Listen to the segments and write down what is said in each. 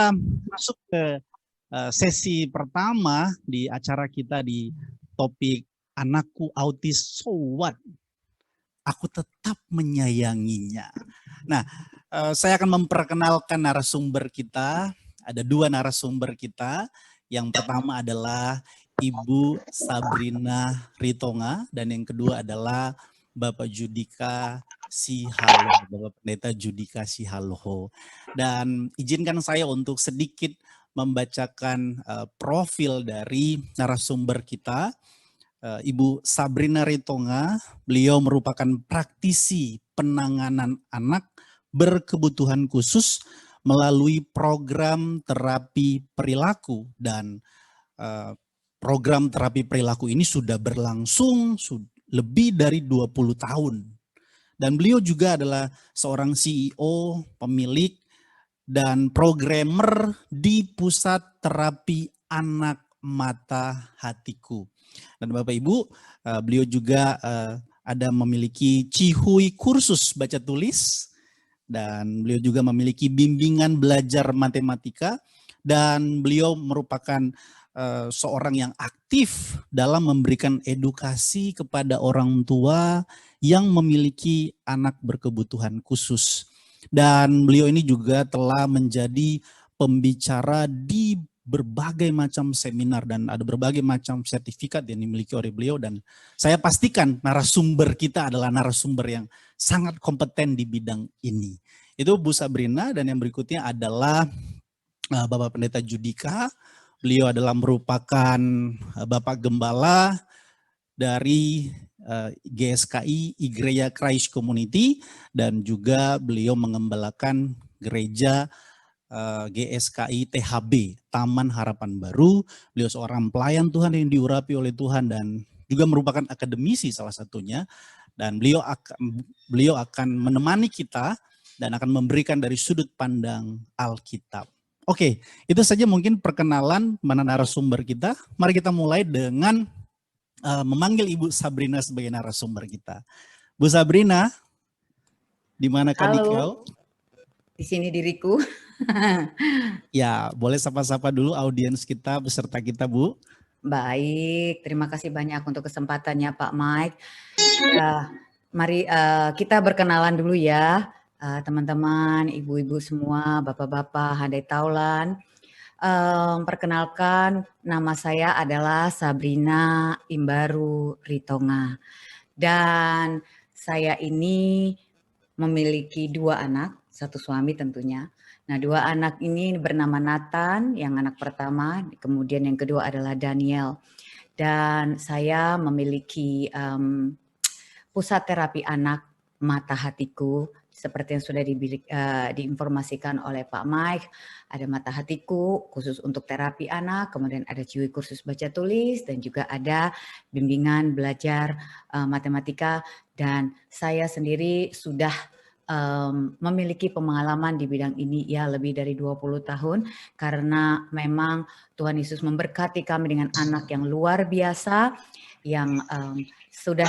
kita masuk ke sesi pertama di acara kita di topik anakku autis, so what? Aku tetap menyayanginya. Nah, saya akan memperkenalkan narasumber kita. Ada dua narasumber kita. Yang pertama adalah Ibu Sabrina Ritonga dan yang kedua adalah Bapak Judika Sihaloho, Bapak Pendeta Judika Sihaloho. Dan izinkan saya untuk sedikit membacakan profil dari narasumber kita. Ibu Sabrina Ritonga, beliau merupakan praktisi penanganan anak berkebutuhan khusus melalui program terapi perilaku, dan program terapi perilaku ini sudah berlangsung lebih dari 20 tahun. Dan beliau juga adalah seorang CEO, pemilik dan programmer di Pusat Terapi Anak Mata Hatiku. Dan Bapak Ibu, beliau juga ada memiliki Cihui kursus baca tulis, dan beliau juga memiliki bimbingan belajar matematika, dan beliau merupakan seorang yang aktif dalam memberikan edukasi kepada orang tua yang memiliki anak berkebutuhan khusus. Dan beliau ini juga telah menjadi pembicara di berbagai macam seminar dan ada berbagai macam sertifikat yang dimiliki oleh beliau, dan saya pastikan narasumber kita adalah narasumber yang sangat kompeten di bidang ini. Itu Bu Sabrina, dan yang berikutnya adalah Bapak Pendeta Judika. Beliau adalah merupakan Bapak Gembala dari GSKI Igreja Christ Community, dan juga beliau mengembalakan gereja GSKI THB, Taman Harapan Baru. Beliau seorang pelayan Tuhan yang diurapi oleh Tuhan dan juga merupakan akademisi salah satunya. Dan beliau akan menemani kita dan akan memberikan dari sudut pandang Alkitab. Oke, itu saja mungkin perkenalan mana narasumber kita. Mari kita mulai dengan memanggil Ibu Sabrina sebagai narasumber kita. Bu Sabrina, di mana kau? Di sini diriku. Ya, boleh sapa-sapa dulu audiens kita, peserta kita, Bu. Baik, terima kasih banyak untuk kesempatannya Pak Mike. Mari kita berkenalan dulu ya, teman-teman, ibu-ibu semua, bapak-bapak, handai taulan. Perkenalkan, nama saya adalah Sabrina Imbaru Ritonga. Dan saya ini memiliki 2 anak, 1 suami tentunya. Nah, 2 anak ini bernama Nathan, yang anak pertama, kemudian yang kedua adalah Daniel. Dan saya memiliki pusat terapi anak mata hatiku, seperti yang sudah diinformasikan oleh Pak Mike. Ada mata hatiku khusus untuk terapi anak, kemudian ada Ciwi kursus baca tulis, dan juga ada bimbingan belajar matematika. Dan saya sendiri sudah memiliki pengalaman di bidang ini ya lebih dari 20 tahun, karena memang Tuhan Yesus memberkati kami dengan anak yang luar biasa, yang sudah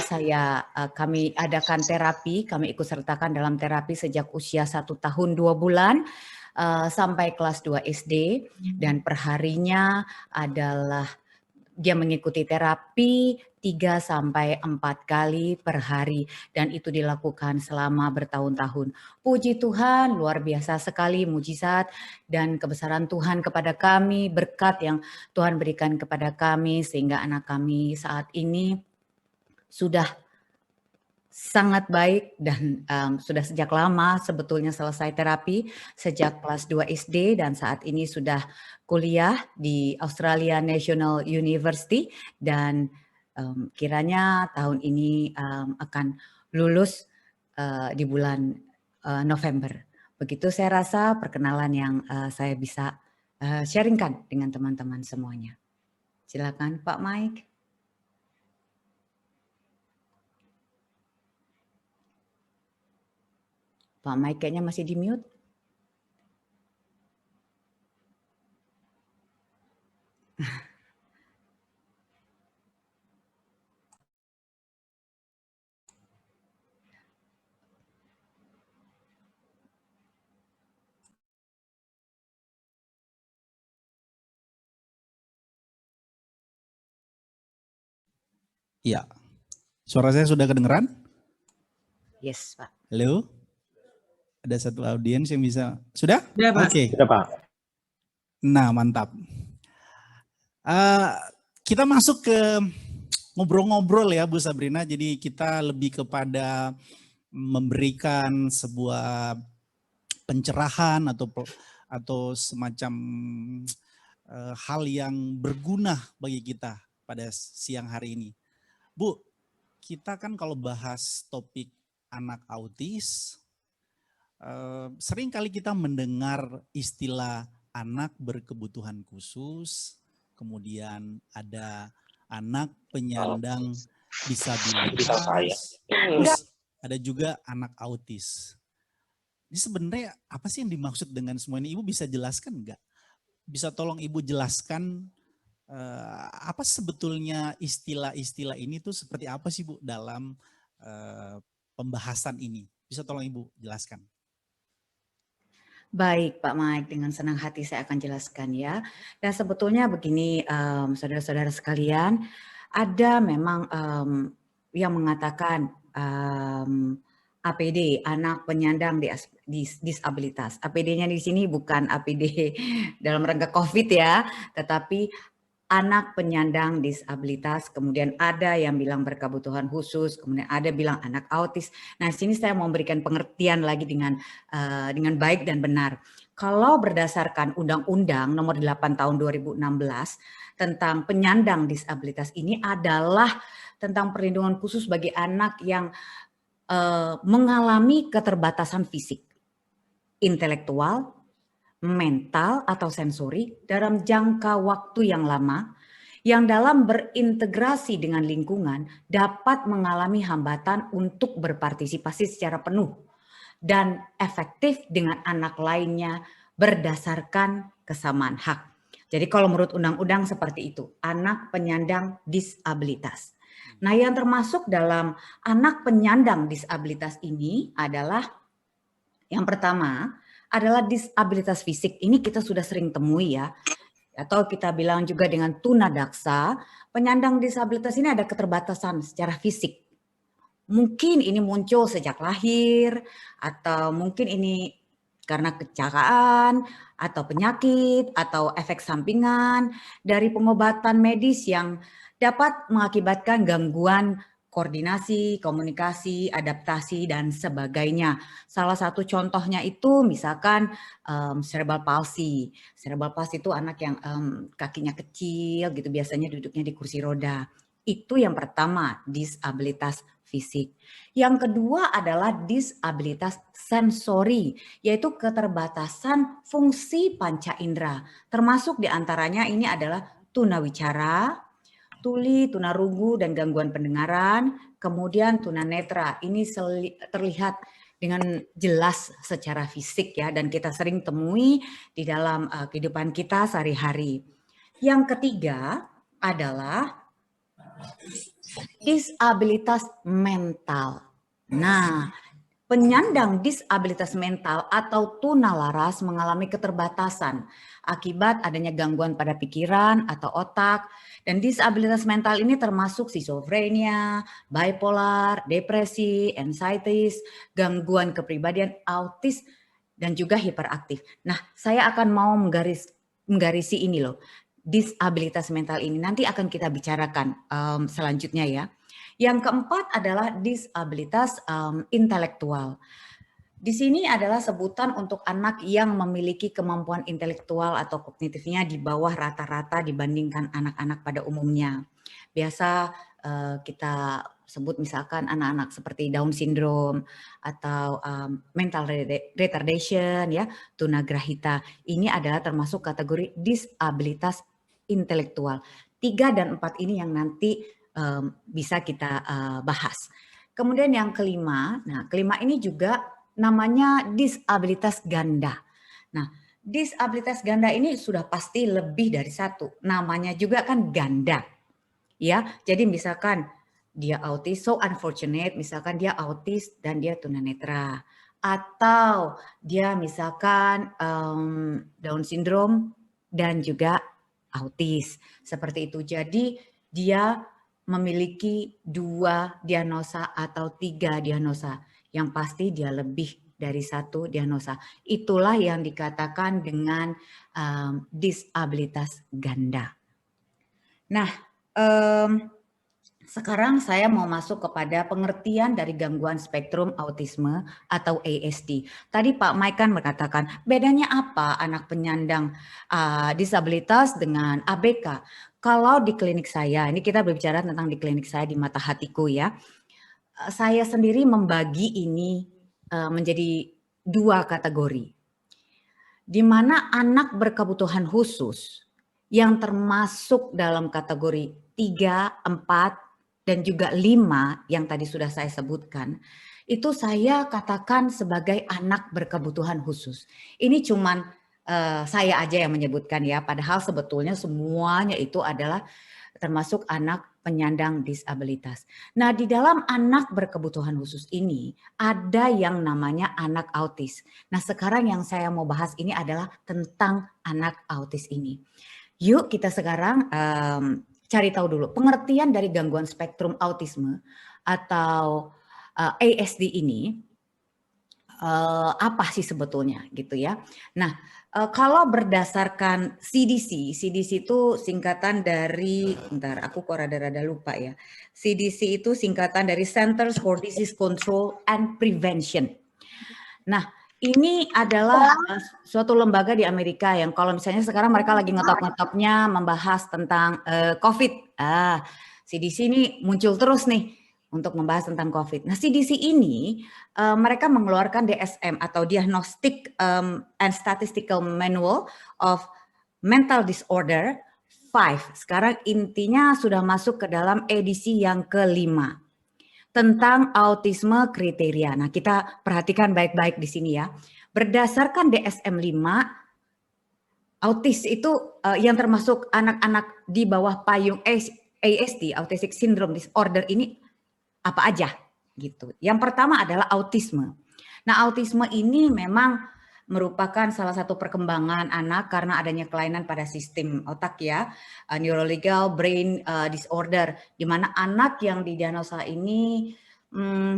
kami adakan terapi, kami ikut sertakan dalam terapi sejak usia 1 tahun 2 bulan sampai kelas 2 SD, dan perharinya adalah dia mengikuti terapi 3 sampai 4 kali per hari, dan itu dilakukan selama bertahun-tahun. Puji Tuhan, luar biasa sekali mujizat dan kebesaran Tuhan kepada kami, berkat yang Tuhan berikan kepada kami, sehingga anak kami saat ini sudah sangat baik dan sudah sejak lama sebetulnya selesai terapi sejak kelas 2 SD, dan saat ini sudah kuliah di Australia National University, dan kiranya tahun ini akan lulus di bulan November. Begitu saya rasa perkenalan yang saya bisa sharingkan dengan teman-teman semuanya. Silakan Pak Mike. Pak Mike kayaknya masih di mute. Iya. Suara saya sudah kedengeran? Yes, Pak. Halo? Ada satu audiens yang bisa. Sudah? Sudah, Pak. Oke. Sudah, Pak. Nah, mantap. Kita masuk ke ngobrol-ngobrol ya Bu Sabrina. Jadi kita lebih kepada memberikan sebuah pencerahan atau semacam hal yang berguna bagi kita pada siang hari ini. Bu, kita kan kalau bahas topik anak autis, sering kali kita mendengar istilah anak berkebutuhan khusus, kemudian ada anak penyandang disabilitas, terus ada juga anak autis. Jadi sebenarnya apa sih yang dimaksud dengan semua ini? Ibu bisa jelaskan enggak? Bisa tolong Ibu jelaskan apa sebetulnya istilah-istilah ini tuh seperti apa sih Bu dalam pembahasan ini? Bisa tolong Ibu jelaskan? Baik Pak Mike, dengan senang hati saya akan jelaskan ya. Dan sebetulnya begini saudara-saudara sekalian, ada memang yang mengatakan APD, anak penyandang disabilitas. APD-nya di sini bukan APD dalam rangka COVID ya, tetapi anak penyandang disabilitas, kemudian ada yang bilang berkebutuhan khusus, kemudian ada bilang anak autis. Nah, sini saya mau memberikan pengertian lagi dengan baik dan benar. Kalau berdasarkan Undang-Undang Nomor 8 Tahun 2016 tentang penyandang disabilitas, ini adalah tentang perlindungan khusus bagi anak yang mengalami keterbatasan fisik, intelektual, mental atau sensori dalam jangka waktu yang lama, yang dalam berintegrasi dengan lingkungan dapat mengalami hambatan untuk berpartisipasi secara penuh dan efektif dengan anak lainnya berdasarkan kesamaan hak. Jadi kalau menurut undang-undang seperti itu, anak penyandang disabilitas. Nah, yang termasuk dalam anak penyandang disabilitas ini adalah yang pertama adalah disabilitas fisik. Ini kita sudah sering temui ya. Atau kita bilang juga dengan tunadaksa, penyandang disabilitas ini ada keterbatasan secara fisik. Mungkin ini muncul sejak lahir, atau mungkin ini karena kecelakaan, atau penyakit, atau efek sampingan dari pengobatan medis yang dapat mengakibatkan gangguan koordinasi, komunikasi, adaptasi, dan sebagainya. Salah satu contohnya itu misalkan cerebral palsy. Cerebral palsy itu anak yang kakinya kecil gitu, biasanya duduknya di kursi roda. Itu yang pertama, disabilitas fisik. Yang kedua adalah disabilitas sensori, yaitu keterbatasan fungsi panca indera. Termasuk diantaranya ini adalah tunawicara, tuli, tunarungu, dan gangguan pendengaran, kemudian tunanetra. Ini terlihat dengan jelas secara fisik ya, dan kita sering temui di dalam kehidupan kita sehari-hari. Yang ketiga adalah disabilitas mental. Nah, penyandang disabilitas mental atau tunalaras mengalami keterbatasan akibat adanya gangguan pada pikiran atau otak, dan disabilitas mental ini termasuk skizofrenia, bipolar, depresi, anxiety, gangguan kepribadian, autis, dan juga hiperaktif. Nah, saya akan mau menggarisi ini loh, disabilitas mental ini nanti akan kita bicarakan selanjutnya ya. Yang keempat adalah disabilitas intelektual. Di sini adalah sebutan untuk anak yang memiliki kemampuan intelektual atau kognitifnya di bawah rata-rata dibandingkan anak-anak pada umumnya. Biasa kita sebut misalkan anak-anak seperti Down syndrome atau mental retardation ya, tunagrahita. Ini adalah termasuk kategori disabilitas intelektual. 3 dan 4 ini yang nanti bisa kita bahas. Kemudian yang kelima, nah kelima ini juga namanya disabilitas ganda. Nah, disabilitas ganda ini sudah pasti lebih dari satu. Namanya juga kan ganda. Ya, jadi misalkan dia autis, so unfortunate, misalkan dia autis dan dia tunanetra. Atau dia misalkan Down syndrome dan juga autis. Seperti itu. Jadi dia memiliki 2 diagnosa atau 3 diagnosa. Yang pasti dia lebih dari 1 diagnosa. Itulah yang dikatakan dengan disabilitas ganda. Nah, sekarang saya mau masuk kepada pengertian dari gangguan spektrum autisme atau ASD. Tadi Pak Mike kan mengatakan, bedanya apa anak penyandang disabilitas dengan ABK? Kalau di klinik saya, ini kita berbicara tentang di klinik saya di Mata Hatiku ya. Saya sendiri membagi ini menjadi 2 kategori. Di mana anak berkebutuhan khusus yang termasuk dalam kategori 3, 4, dan juga 5 yang tadi sudah saya sebutkan, itu saya katakan sebagai anak berkebutuhan khusus. Ini cuman saya aja yang menyebutkan ya, padahal sebetulnya semuanya itu adalah termasuk anak penyandang disabilitas. Nah, di dalam anak berkebutuhan khusus ini ada yang namanya anak autis. Nah, sekarang yang saya mau bahas ini adalah tentang anak autis ini. Yuk kita sekarang cari tahu dulu pengertian dari gangguan spektrum autisme atau ASD ini apa sih sebetulnya gitu ya. Nah, kalau berdasarkan CDC itu singkatan dari, bentar aku kok rada-rada lupa ya. CDC itu singkatan dari Centers for Disease Control and Prevention. Nah, ini adalah suatu lembaga di Amerika yang kalau misalnya sekarang mereka lagi ngetop-ngetopnya membahas tentang COVID. CDC ini muncul terus nih untuk membahas tentang COVID. Nah, CDC ini mereka mengeluarkan DSM atau Diagnostic and Statistical Manual of Mental Disorder 5. Sekarang intinya sudah masuk ke dalam edisi yang ke-5 tentang autisme kriteria. Nah, kita perhatikan baik-baik di sini ya. Berdasarkan DSM-5, autis itu yang termasuk anak-anak di bawah payung ASD, Autistic Syndrome Disorder ini apa aja gitu. Yang pertama adalah autisme. Nah, autisme ini memang merupakan salah satu perkembangan anak karena adanya kelainan pada sistem otak ya, neurological brain disorder, di mana anak yang didiagnosa ini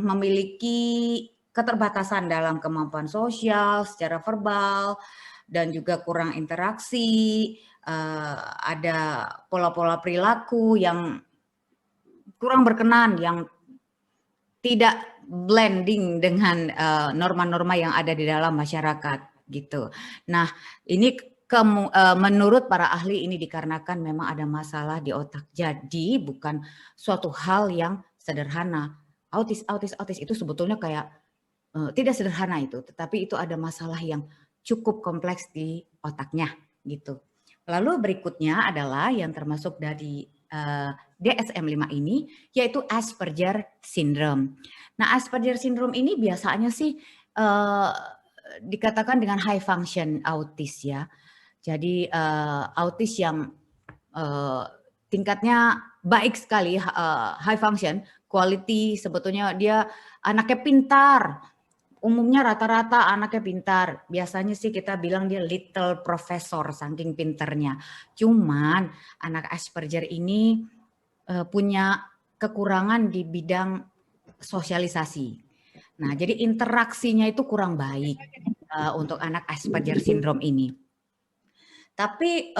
memiliki keterbatasan dalam kemampuan sosial, secara verbal, dan juga kurang interaksi, ada pola-pola perilaku yang kurang berkenan, yang tidak blending dengan norma-norma yang ada di dalam masyarakat gitu. Nah, ini menurut para ahli ini dikarenakan memang ada masalah di otak. Jadi bukan suatu hal yang sederhana. Autis itu sebetulnya kayak tidak sederhana itu, tetapi itu ada masalah yang cukup kompleks di otaknya gitu. Lalu berikutnya adalah yang termasuk dari DSM-5 ini, yaitu Asperger Syndrome. Nah, Asperger Syndrome ini biasanya sih dikatakan dengan high function autis ya. Jadi autis yang tingkatnya baik sekali, high function, quality sebetulnya dia anaknya pintar. Umumnya rata-rata anaknya pintar. Biasanya sih kita bilang dia little professor saking pinternya. Cuman anak Asperger ini punya kekurangan di bidang sosialisasi. Nah, jadi interaksinya itu kurang baik untuk anak Asperger syndrome ini. Tapi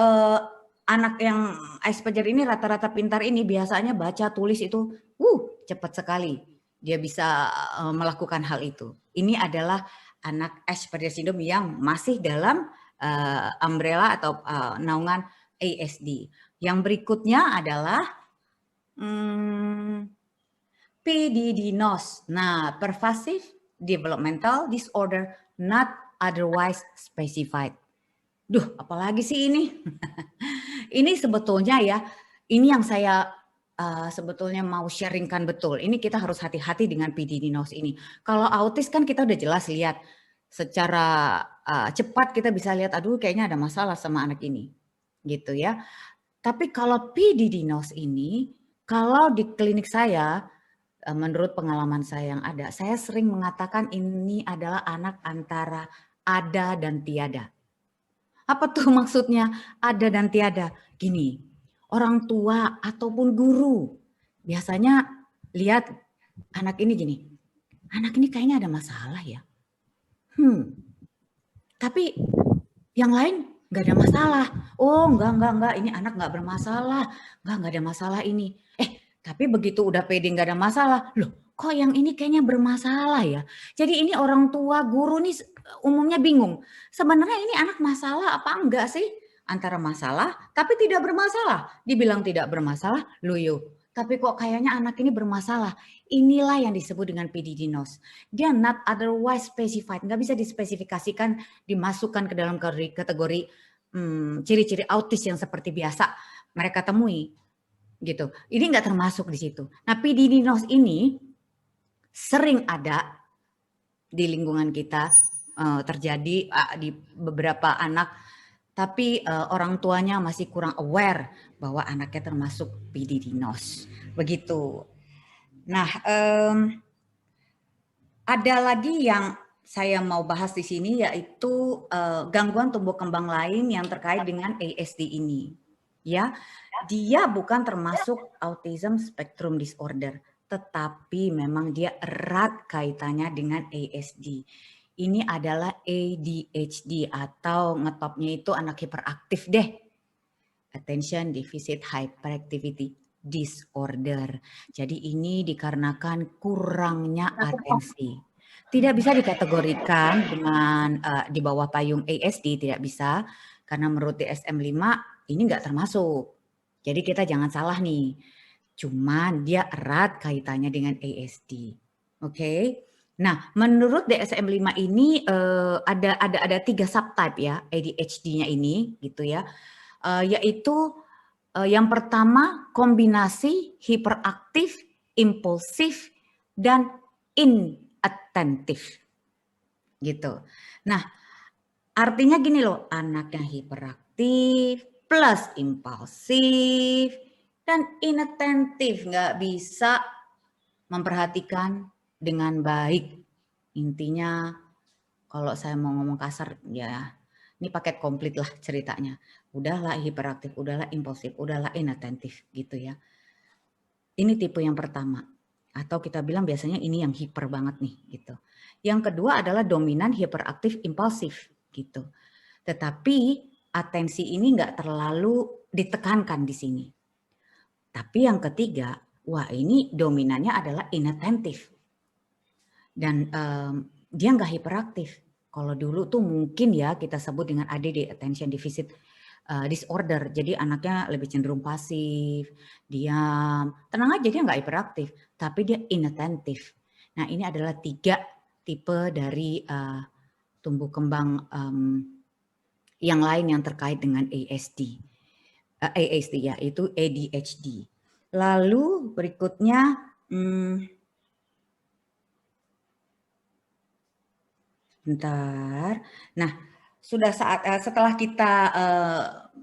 anak yang Asperger ini rata-rata pintar ini biasanya baca tulis itu cepat sekali. Dia bisa melakukan hal itu. Ini adalah anak Asperger syndrome yang masih dalam umbrella atau naungan ASD. Yang berikutnya adalah PDD-NOS. Nah, Pervasive Developmental Disorder Not Otherwise Specified. Duh, apalagi sih ini? Ini sebetulnya ya, ini yang saya sebetulnya mau sharingkan betul. Ini kita harus hati-hati dengan PDD-NOS ini. Kalau autis kan kita udah jelas lihat secara cepat kita bisa lihat, aduh kayaknya ada masalah sama anak ini, gitu ya. Tapi kalau PDD-NOS ini, kalau di klinik saya, menurut pengalaman saya yang ada, saya sering mengatakan ini adalah anak antara ada dan tiada. Apa tuh maksudnya ada dan tiada? Gini, orang tua ataupun guru biasanya lihat anak ini gini, anak ini kayaknya ada masalah ya. Tapi yang lain nggak ada masalah. Oh, enggak, ini anak nggak bermasalah. Nggak ada masalah ini. Tapi begitu udah pede nggak ada masalah, loh kok yang ini kayaknya bermasalah ya. Jadi ini orang tua, guru nih umumnya bingung. Sebenarnya ini anak masalah apa enggak sih? Antara masalah tapi tidak bermasalah. Dibilang tidak bermasalah, loyo. Tapi kok kayaknya anak ini bermasalah. Inilah yang disebut dengan PD-NOS. Dia not otherwise specified, nggak bisa dispesifikasikan, dimasukkan ke dalam kategori ciri-ciri autis yang seperti biasa mereka temui gitu. Ini nggak termasuk di situ. Nah, PD-NOS ini sering ada di lingkungan kita, terjadi di beberapa anak, tapi orang tuanya masih kurang aware bahwa anaknya termasuk PD-NOS. Begitu. Nah, ada lagi yang saya mau bahas di sini, yaitu gangguan tumbuh kembang lain yang terkait dengan ASD ini. Ya, dia bukan termasuk autism spectrum disorder, tetapi memang dia erat kaitannya dengan ASD. Ini adalah ADHD atau ngetopnya itu anak hiperaktif deh. Attention Deficit Hyperactivity Disorder. Jadi ini dikarenakan kurangnya atensi. Tidak bisa dikategorikan dengan di bawah payung ASD, tidak bisa. Karena menurut DSM-5 ini nggak termasuk. Jadi kita jangan salah nih. Cuman dia erat kaitannya dengan ASD. Oke. Nah, menurut DSM-5 ini ada 3 subtype ya ADHD-nya ini gitu ya. Yaitu yang pertama kombinasi hiperaktif, impulsif, dan inattentif gitu. Nah, artinya gini loh, anak yang hiperaktif plus impulsif dan inattentif, nggak bisa memperhatikan dengan baik. Intinya kalau saya mau ngomong kasar ya, ini paket komplit lah ceritanya. Udahlah hiperaktif, udahlah impulsif, udahlah inattentif gitu ya. Ini tipe yang pertama. Atau kita bilang biasanya ini yang hiper banget nih gitu. Yang kedua adalah dominan hiperaktif impulsif gitu. Tetapi atensi ini nggak terlalu ditekankan di sini. Tapi yang ketiga, wah ini dominannya adalah inattentif. Dan dia nggak hiperaktif. Kalau dulu tuh mungkin ya kita sebut dengan ADD, Attention Deficit Disorder. Jadi anaknya lebih cenderung pasif, diam, tenang aja dia nggak hiperaktif, tapi dia inattentif. Nah ini adalah 3 tipe dari tumbuh kembang yang lain yang terkait dengan ASD. ASD ya, itu ADHD. Lalu berikutnya, bentar. Nah, sudah setelah kita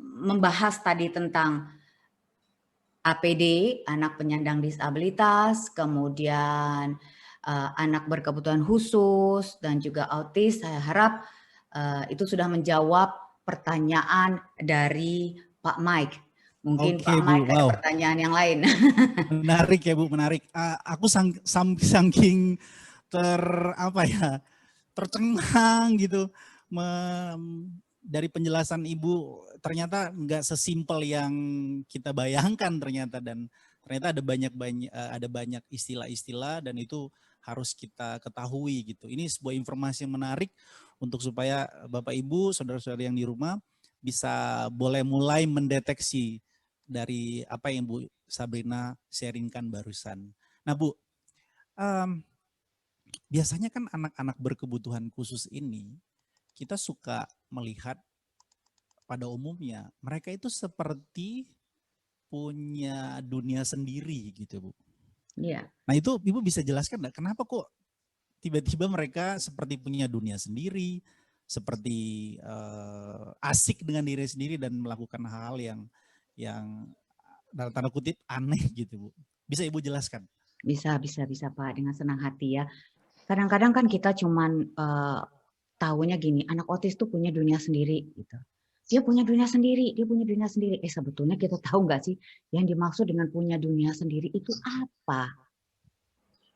membahas tadi tentang APD, anak penyandang disabilitas, kemudian anak berkebutuhan khusus, dan juga autis, saya harap itu sudah menjawab pertanyaan dari Pak Mike. Mungkin Oke, Pak Bu. Mike ada Wow. pertanyaan yang lain. Menarik ya Bu, menarik. Aku saking tercengang gitu dari penjelasan Ibu. Ternyata nggak sesimpel yang kita bayangkan ternyata, dan ternyata ada banyak istilah-istilah dan itu harus kita ketahui gitu. Ini sebuah informasi yang menarik untuk supaya Bapak Ibu, saudara-saudara yang di rumah bisa boleh mulai mendeteksi dari apa yang Bu Sabrina sharingkan barusan. Nah Bu, biasanya kan anak-anak berkebutuhan khusus ini kita suka melihat pada umumnya mereka itu seperti punya dunia sendiri gitu Bu. Iya. Nah itu Ibu bisa jelaskan nggak kenapa kok tiba-tiba mereka seperti punya dunia sendiri, seperti asik dengan diri sendiri dan melakukan hal-hal yang dalam tanda kutip aneh gitu Bu. Bisa Ibu jelaskan? Bisa Pak, dengan senang hati ya. Kadang-kadang kan kita cuman tahunya gini, anak otis tuh punya dunia sendiri gitu. Dia punya dunia sendiri, dia punya dunia sendiri. Sebetulnya kita tahu nggak sih yang dimaksud dengan punya dunia sendiri itu apa?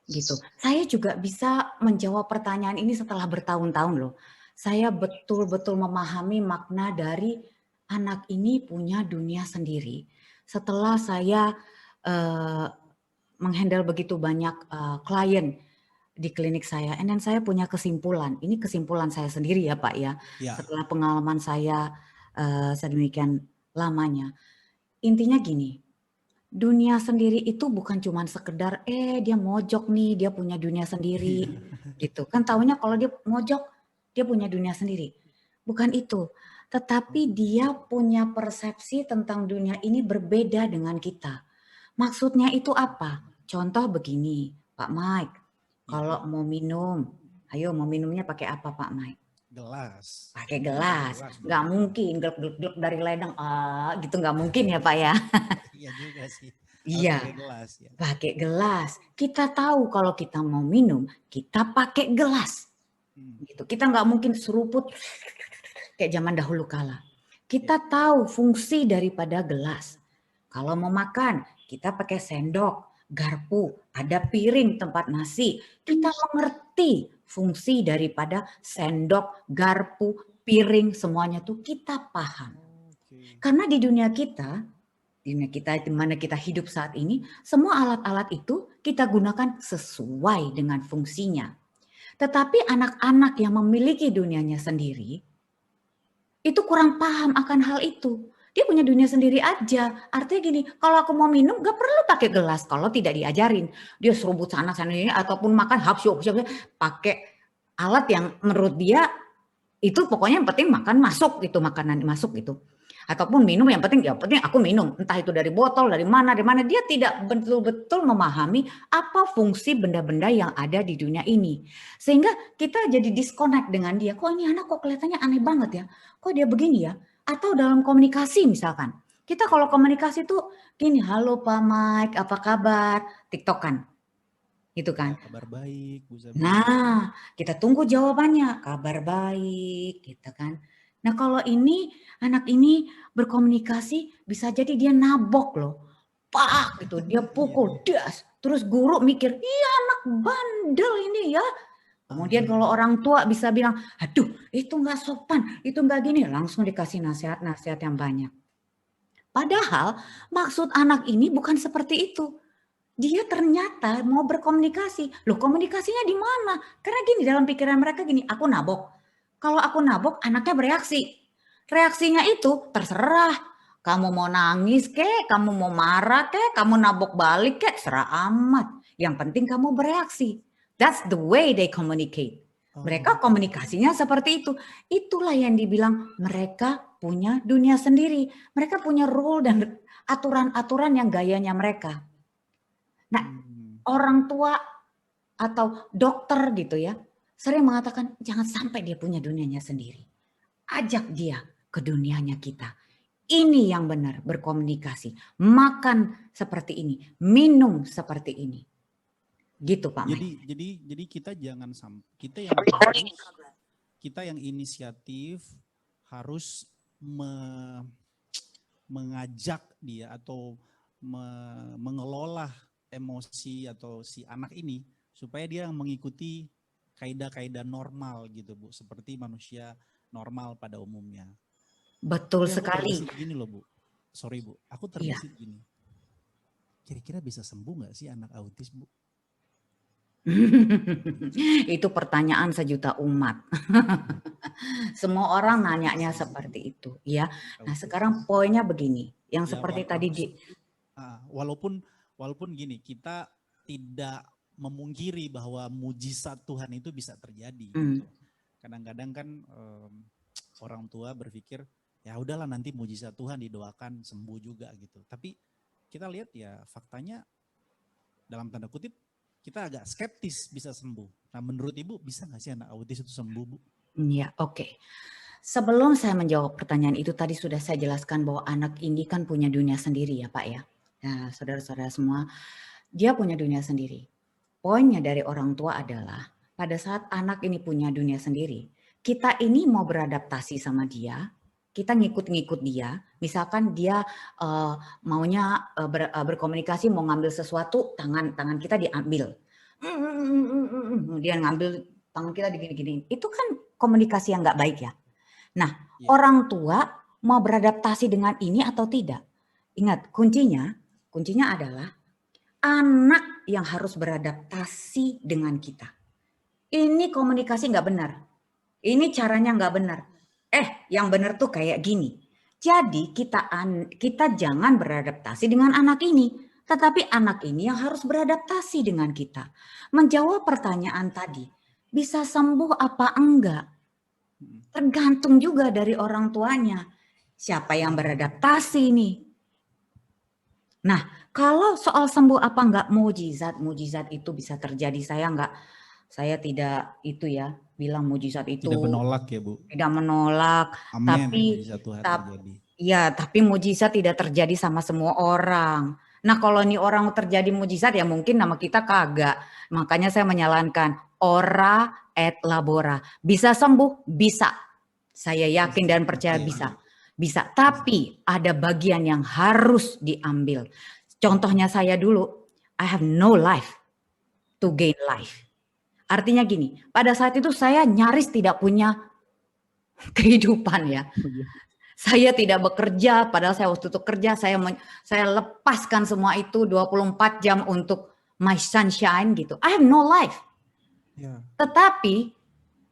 Gitu. Saya juga bisa menjawab pertanyaan ini setelah bertahun-tahun loh. Saya betul-betul memahami makna dari anak ini punya dunia sendiri. Setelah saya menghandle begitu banyak klien di klinik saya, and then saya punya kesimpulan. Ini kesimpulan saya sendiri ya Pak ya. Ya. Setelah pengalaman saya sedemikian lamanya. Intinya gini, dunia sendiri itu bukan cuma sekedar dia mojok nih, dia punya dunia sendiri gitu. Kan taunya kalau dia mojok, dia punya dunia sendiri. Bukan itu. Tetapi dia punya persepsi tentang dunia ini berbeda dengan kita. Maksudnya itu apa? Contoh begini, Pak Mike. Kalau mau minum, ayo mau minumnya pakai apa Pak Mike? Gelas. Pakai gelas. Nggak mungkin glek-glek dari ledeng gitu, nggak mungkin ya Pak ya. Iya juga sih. Harus Iya, pakai gelas ya. pakai gelas. Kita tahu kalau kita mau minum, kita pakai gelas. Gitu. Kita nggak mungkin seruput kayak zaman dahulu kala. Kita tahu fungsi daripada gelas. Kalau mau makan, kita pakai sendok, garpu, ada piring tempat nasi. Kita mengerti fungsi daripada sendok, garpu, piring, semuanya tuh kita paham. Karena di dunia kita di mana kita hidup saat ini, semua alat-alat itu kita gunakan sesuai dengan fungsinya. Tetapi anak-anak yang memiliki dunianya sendiri, itu kurang paham akan hal itu. Dia punya dunia sendiri aja. Artinya gini, kalau aku mau minum gak perlu pakai gelas kalau tidak diajarin. Dia serubut sana ini ataupun makan pakai alat yang menurut dia itu pokoknya yang penting makan masuk gitu, makanan masuk gitu. Ataupun minum yang penting aku minum. Entah itu dari botol, dari mana. Dia tidak betul-betul memahami apa fungsi benda-benda yang ada di dunia ini. Sehingga kita jadi disconnect dengan dia. Kok ini anak kok kelihatannya aneh banget ya? Kok dia begini ya? Atau dalam komunikasi misalkan. Kita kalau komunikasi tuh gini, halo Pak Mike, apa kabar? TikTokan. Gitu kan. Ya, kabar baik, Bu Sabina. Nah, kita tunggu jawabannya. Kabar baik, gitu kan. Nah, kalau ini anak ini berkomunikasi bisa jadi dia nabok loh. Pak gitu, dia pukul das. Terus guru mikir, "Iya anak bandel ini ya." Kemudian kalau orang tua bisa bilang, "Aduh, itu nggak sopan, itu nggak gini." Langsung dikasih nasihat-nasihat yang banyak. Padahal maksud anak ini bukan seperti itu. Dia ternyata mau berkomunikasi. Loh, komunikasinya di mana? Karena gini, dalam pikiran mereka gini, aku nabok. Kalau aku nabok, anaknya bereaksi. Reaksinya itu terserah. Kamu mau nangis kek, kamu mau marah kek, kamu nabok balik kek, serah amat. Yang penting kamu bereaksi. That's the way they communicate. Mereka komunikasinya seperti itu. Itulah yang dibilang mereka punya dunia sendiri. Mereka punya rule dan aturan-aturan yang gayanya mereka. Nah, orang tua atau dokter gitu ya, sering mengatakan jangan sampai dia punya dunianya sendiri. Ajak dia ke dunianya kita. Ini yang benar berkomunikasi. Makan seperti ini, minum seperti ini. Gitu Pak Mike. Jadi kita jangan sampai kita yang inisiatif harus mengajak dia atau mengelola emosi atau si anak ini supaya dia mengikuti kaidah-kaidah normal gitu Bu, seperti manusia normal pada umumnya. Betul sekali. Gini loh Bu, sorry Bu, aku terbesit gini. Kira-kira bisa sembuh nggak sih anak autis Bu? Itu pertanyaan sejuta umat. Semua orang nanyanya seperti itu, ya. Nah, sekarang poinnya begini, yang ya, seperti tadi walaupun gini, kita tidak memungkiri bahwa mujizat Tuhan itu bisa terjadi. Gitu. Kadang-kadang kan orang tua berpikir ya udahlah nanti mujizat Tuhan didoakan sembuh juga gitu. Tapi kita lihat ya faktanya dalam tanda kutip kita agak skeptis bisa sembuh. Nah menurut Ibu bisa nggak sih anak autis itu sembuh Bu? Ya oke. Sebelum saya menjawab pertanyaan itu tadi sudah saya jelaskan bahwa anak ini kan punya dunia sendiri ya Pak ya. Nah saudara-saudara semua dia punya dunia sendiri. Poinnya dari orang tua adalah pada saat anak ini punya dunia sendiri, kita ini mau beradaptasi sama dia, kita ngikut-ngikut dia, misalkan dia maunya berkomunikasi, mau ngambil sesuatu, tangan kita diambil. Dia ngambil tangan kita digini-gini. Itu kan komunikasi yang nggak baik ya. Nah, orang tua mau beradaptasi dengan ini atau tidak? Ingat, kuncinya adalah anak yang harus beradaptasi dengan kita. Ini komunikasi nggak benar. Ini caranya nggak benar. Yang benar tuh kayak gini. Jadi kita jangan beradaptasi dengan anak ini, tetapi anak ini yang harus beradaptasi dengan kita. Menjawab pertanyaan tadi, bisa sembuh apa enggak? Tergantung juga dari orang tuanya. Siapa yang beradaptasi nih? Nah, kalau soal sembuh apa enggak, mujizat itu bisa terjadi. Saya tidak itu ya, bilang mujizat itu tidak menolak ya Bu. Tidak menolak. Amin. Tapi mujizat tidak terjadi sama semua orang. Nah, kalau ini orang terjadi mujizat ya mungkin nama kita kagak. Makanya saya menyalankan ora et labora. Bisa sembuh? Bisa. Saya yakin dan percaya bisa. Bisa. Tapi ada bagian yang harus diambil. Contohnya saya dulu, I have no life to gain life. Artinya gini, pada saat itu saya nyaris tidak punya kehidupan ya. Saya tidak bekerja, padahal saya waktu itu kerja, saya lepaskan semua itu 24 jam untuk my sunshine gitu. I have no life. Tetapi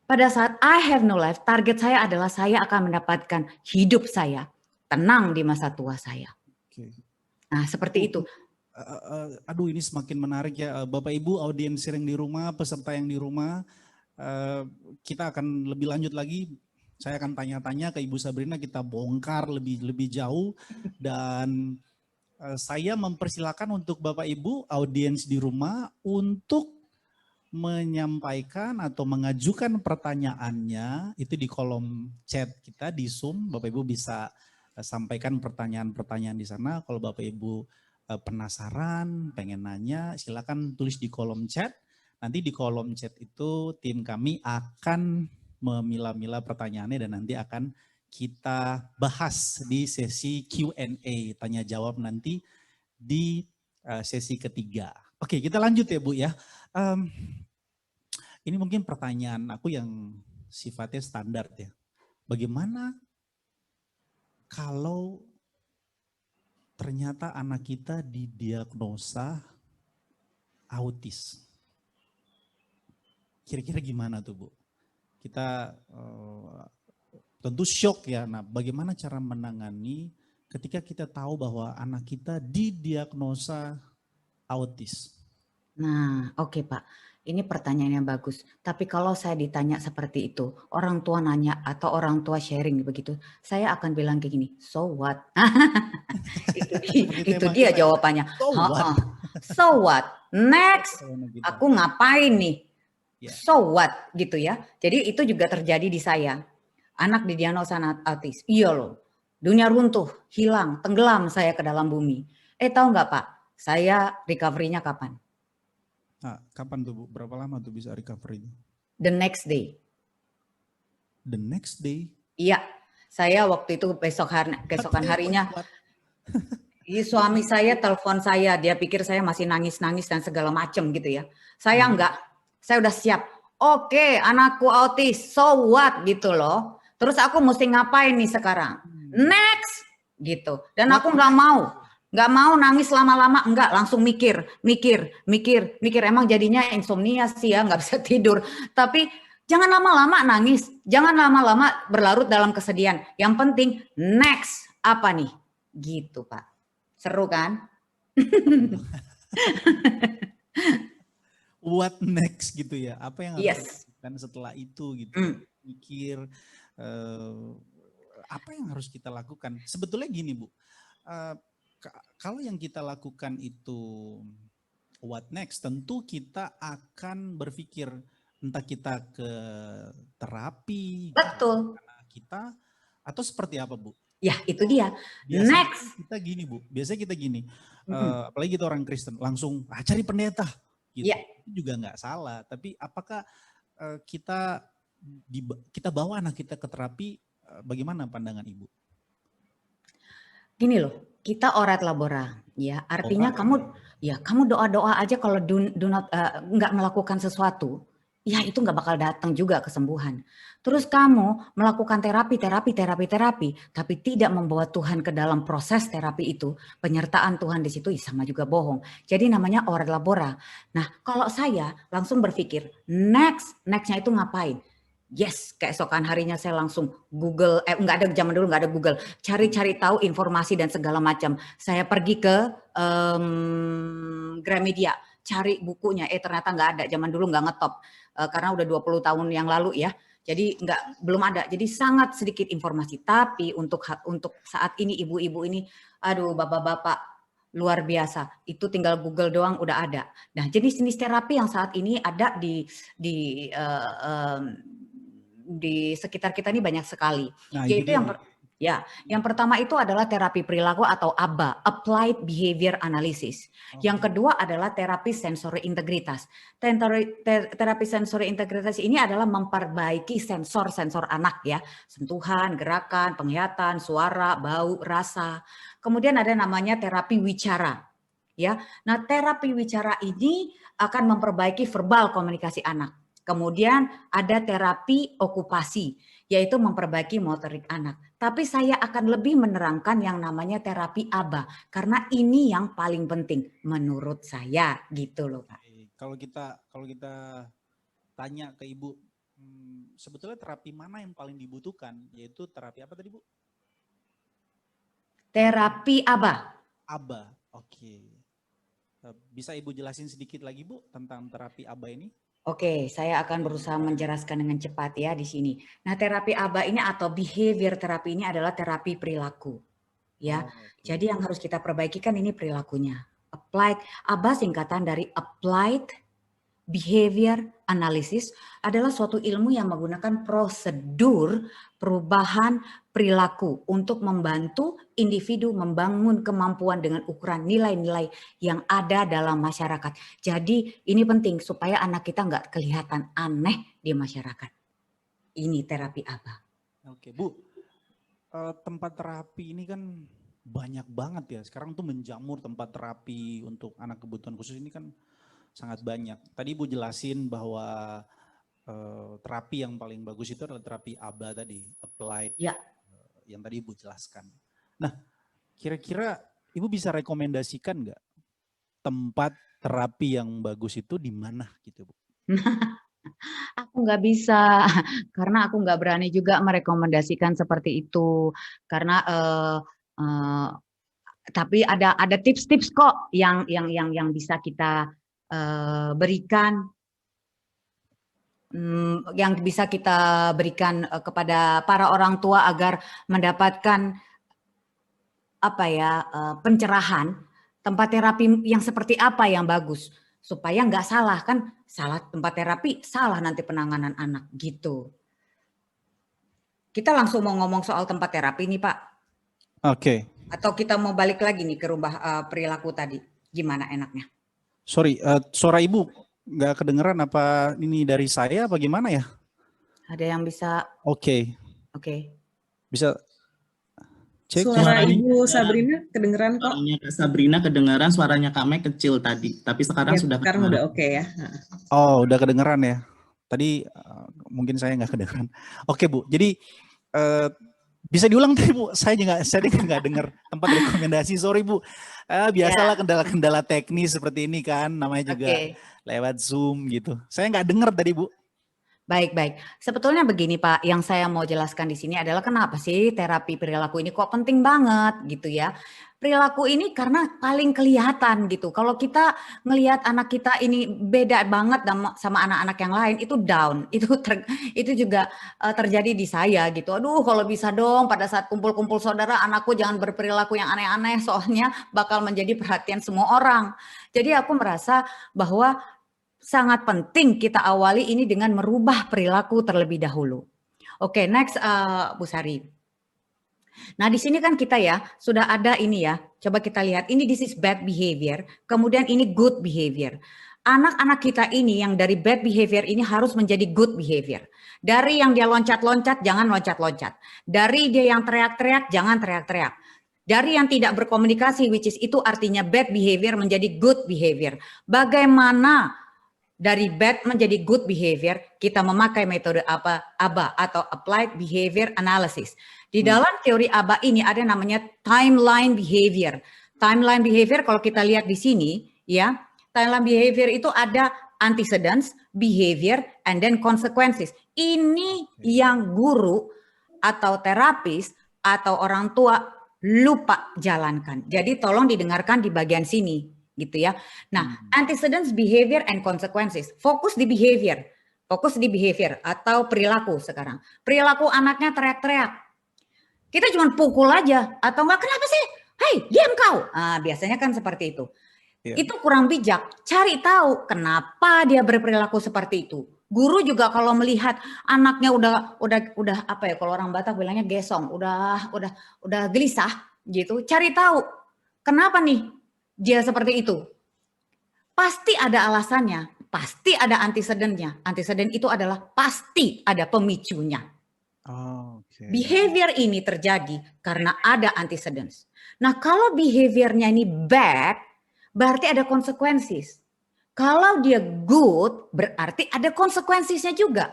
pada saat I have no life, target saya adalah saya akan mendapatkan hidup saya tenang di masa tua saya. Nah, seperti itu. Aduh, ini semakin menarik ya Bapak Ibu, audiens yang di rumah, peserta yang di rumah. Kita akan lebih lanjut lagi. Saya akan tanya-tanya ke Ibu Sabrina, kita bongkar lebih jauh. Dan saya mempersilakan untuk Bapak Ibu, audiens di rumah untuk menyampaikan atau mengajukan pertanyaannya itu di kolom chat kita di Zoom. Bapak Ibu bisa sampaikan pertanyaan-pertanyaan di sana. Kalau Bapak Ibu penasaran, pengen nanya, silakan tulis di kolom chat. Nanti di kolom chat itu tim kami akan memilah-milah pertanyaannya dan nanti akan kita bahas di sesi Q&A, tanya jawab nanti di sesi ketiga. Oke, kita lanjut ya Bu ya. Ini mungkin pertanyaan aku yang sifatnya standar ya. Bagaimana kalau ternyata anak kita didiagnosa autis? Kira-kira gimana tuh Bu? Kita tentu shock ya. Nah, bagaimana cara menangani ketika kita tahu bahwa anak kita didiagnosa autis? Nah, oke Pak. Ini pertanyaan yang bagus. Tapi kalau saya ditanya seperti itu, orang tua nanya atau orang tua sharing begitu, saya akan bilang kayak gini, so what? itu dia jawabannya. So what? Next, aku ngapain nih? So what? Gitu ya. Jadi itu juga terjadi di saya. Anak didiagnosa autis. Iya loh. Dunia runtuh, hilang, tenggelam saya ke dalam bumi. Tahu nggak Pak? Saya recovery-nya kapan? Nah, kapan tuh Bu? Berapa lama tuh bisa recovery? The next day. The next day? Iya, saya waktu itu keesokan harinya, suami saya telepon saya, dia pikir saya masih nangis-nangis dan segala macam gitu ya. Saya enggak, saya udah siap. Oke, anakku autis, so what gitu loh. Terus aku mesti ngapain nih sekarang? Next gitu. Dan aku nggak mau nangis lama-lama, enggak, langsung mikir. Emang jadinya insomnia sih ya, nggak bisa tidur. Tapi jangan lama-lama nangis, jangan lama-lama berlarut dalam kesedihan. Yang penting next apa nih? Gitu Pak. Seru kan? What next gitu ya? Apa yang harus dilakukan setelah itu gitu? Mikir apa yang harus kita lakukan? Sebetulnya gini Bu, kalau yang kita lakukan itu what next, tentu kita akan berpikir entah kita ke terapi, betul, kita atau seperti apa Bu? Ya itu dia. Biasanya Next. Kita gini Bu, biasanya kita gini, apalagi kita orang Kristen, langsung cari pendeta. Gitu. Itu juga nggak salah, tapi apakah kita bawa anak kita ke terapi bagaimana pandangan Ibu? Gini loh, kita orat labora, ya. Artinya kamu doa-doa aja kalau nggak melakukan sesuatu, ya itu nggak bakal datang juga kesembuhan. Terus kamu melakukan terapi, tapi tidak membawa Tuhan ke dalam proses terapi itu, penyertaan Tuhan di situ sama juga bohong. Jadi namanya orat labora. Nah, kalau saya langsung berpikir, nextnya itu ngapain? Yes, keesokan harinya saya langsung Google, nggak ada zaman dulu nggak ada Google, cari-cari tahu informasi dan segala macam. Saya pergi ke Gramedia, cari bukunya, ternyata nggak ada, zaman dulu nggak ngetop, karena udah 20 tahun yang lalu ya. Jadi belum ada, jadi sangat sedikit informasi. Tapi untuk saat ini ibu-ibu ini, aduh bapak-bapak, luar biasa. Itu tinggal Google doang udah ada. Nah, jenis-jenis terapi yang saat ini ada di sekitar kita ini banyak sekali. Nah, Yaitu yang pertama itu adalah terapi perilaku atau ABA, Applied Behavior Analysis. Yang kedua adalah terapi sensori integritas. Terapi sensori integritas ini adalah memperbaiki sensor anak ya, sentuhan, gerakan, penglihatan, suara, bau, rasa. Kemudian ada namanya terapi wicara. Ya, nah terapi wicara ini akan memperbaiki verbal komunikasi anak. Kemudian ada terapi okupasi, yaitu memperbaiki motorik anak. Tapi saya akan lebih menerangkan yang namanya terapi ABA, karena ini yang paling penting menurut saya, gitu loh Pak. Kalau kita tanya ke Ibu, sebetulnya terapi mana yang paling dibutuhkan, yaitu terapi apa tadi Bu? Terapi ABA. ABA, oke. Bisa Ibu jelasin sedikit lagi Bu tentang terapi ABA ini? Oke, saya akan berusaha menjelaskan dengan cepat ya di sini. Nah, terapi ABA ini atau behavior terapi ini adalah terapi perilaku. Ya. Jadi yang harus kita perbaiki kan ini perilakunya. Applied ABA singkatan dari Applied Behavior Analysis adalah suatu ilmu yang menggunakan prosedur perubahan perilaku untuk membantu individu membangun kemampuan dengan ukuran nilai-nilai yang ada dalam masyarakat. Jadi ini penting supaya anak kita nggak kelihatan aneh di masyarakat. Ini terapi ABA. Oke Bu, tempat terapi ini kan banyak banget ya. Sekarang tuh menjamur tempat terapi untuk anak kebutuhan khusus ini kan sangat banyak. Tadi Ibu jelasin bahwa terapi yang paling bagus itu adalah terapi ABA tadi, applied, ya. Yang tadi Ibu jelaskan. Nah, kira-kira Ibu bisa rekomendasikan nggak tempat terapi yang bagus itu di mana gitu Bu? Aku nggak bisa, karena aku nggak berani juga merekomendasikan seperti itu, karena tapi ada tips-tips kok yang bisa kita berikan, yang bisa kita berikan kepada para orang tua agar mendapatkan pencerahan tempat terapi yang seperti apa yang bagus supaya nggak salah, kan salah tempat terapi salah nanti penanganan anak gitu. Kita langsung mau ngomong soal tempat terapi nih Pak. Oke. Atau kita mau balik lagi nih ke rubah perilaku tadi, gimana enaknya? Sorry, suara Ibu nggak kedengeran, apa ini dari saya apa gimana ya? Ada yang bisa? Oke. Bisa cek. Suara Ibu Sabrina kedengeran kok. Suaranya Kak Sabrina kedengeran, suaranya Kak Mek kecil tadi, tapi sekarang Ya, sudah sekarang udah oke ya. Oh, udah kedengeran ya. Tadi mungkin saya nggak kedengeran. Oke Bu, jadi bisa diulang tadi Bu, saya nggak dengar tempat rekomendasi, sorry Bu. Biasalah kendala-kendala teknis seperti ini kan, namanya juga lewat Zoom gitu. Saya nggak dengar tadi Bu. Baik. Sebetulnya begini Pak, yang saya mau jelaskan di sini adalah kenapa sih terapi perilaku ini kok penting banget gitu ya. Perilaku ini karena paling kelihatan gitu. Kalau kita ngelihat anak kita ini beda banget sama anak-anak yang lain, itu down. Itu juga terjadi di saya gitu. Aduh, kalau bisa dong pada saat kumpul-kumpul saudara, anakku jangan berperilaku yang aneh-aneh, soalnya bakal menjadi perhatian semua orang. Jadi aku merasa bahwa sangat penting kita awali ini dengan merubah perilaku terlebih dahulu. Oke, next Bu Sari. Nah, di sini kan kita ya sudah ada ini ya. Coba kita lihat, ini this is bad behavior, kemudian ini good behavior. anak-anak kita ini yang dari bad behavior ini harus menjadi good behavior. Dari yang dia loncat-loncat, jangan loncat-loncat. Dari dia yang teriak-teriak, jangan teriak-teriak. Dari yang tidak berkomunikasi, which is itu artinya bad behavior menjadi good behavior. Bagaimana dari bad menjadi good behavior, kita memakai metode ABA atau Applied Behavior Analysis. Di dalam teori ABA ini ada namanya timeline behavior. Timeline behavior kalau kita lihat di sini, ya, timeline behavior itu ada antecedents, behavior, and then consequences. Ini yang guru atau terapis atau orang tua lupa jalankan. Jadi tolong didengarkan di bagian sini, gitu ya. Nah, antecedents, behavior, and consequences. Fokus di behavior. Fokus di behavior atau perilaku sekarang. Perilaku anaknya teriak-teriak. Kita cuma pukul aja atau enggak, kenapa sih? Hei, diam kau. Nah, biasanya kan seperti itu. Itu kurang bijak. Cari tahu kenapa dia berperilaku seperti itu. Guru juga kalau melihat anaknya udah apa ya, kalau orang Batak bilangnya gesong, udah gelisah gitu. Cari tahu kenapa nih dia seperti itu. Pasti ada alasannya, pasti ada antecedentnya. Antecedent itu adalah pasti ada pemicunya. Behavior ini terjadi karena ada antecedents. Nah, kalau behaviornya ini bad, berarti ada konsekuensi. Kalau dia good, berarti ada konsekuensinya juga.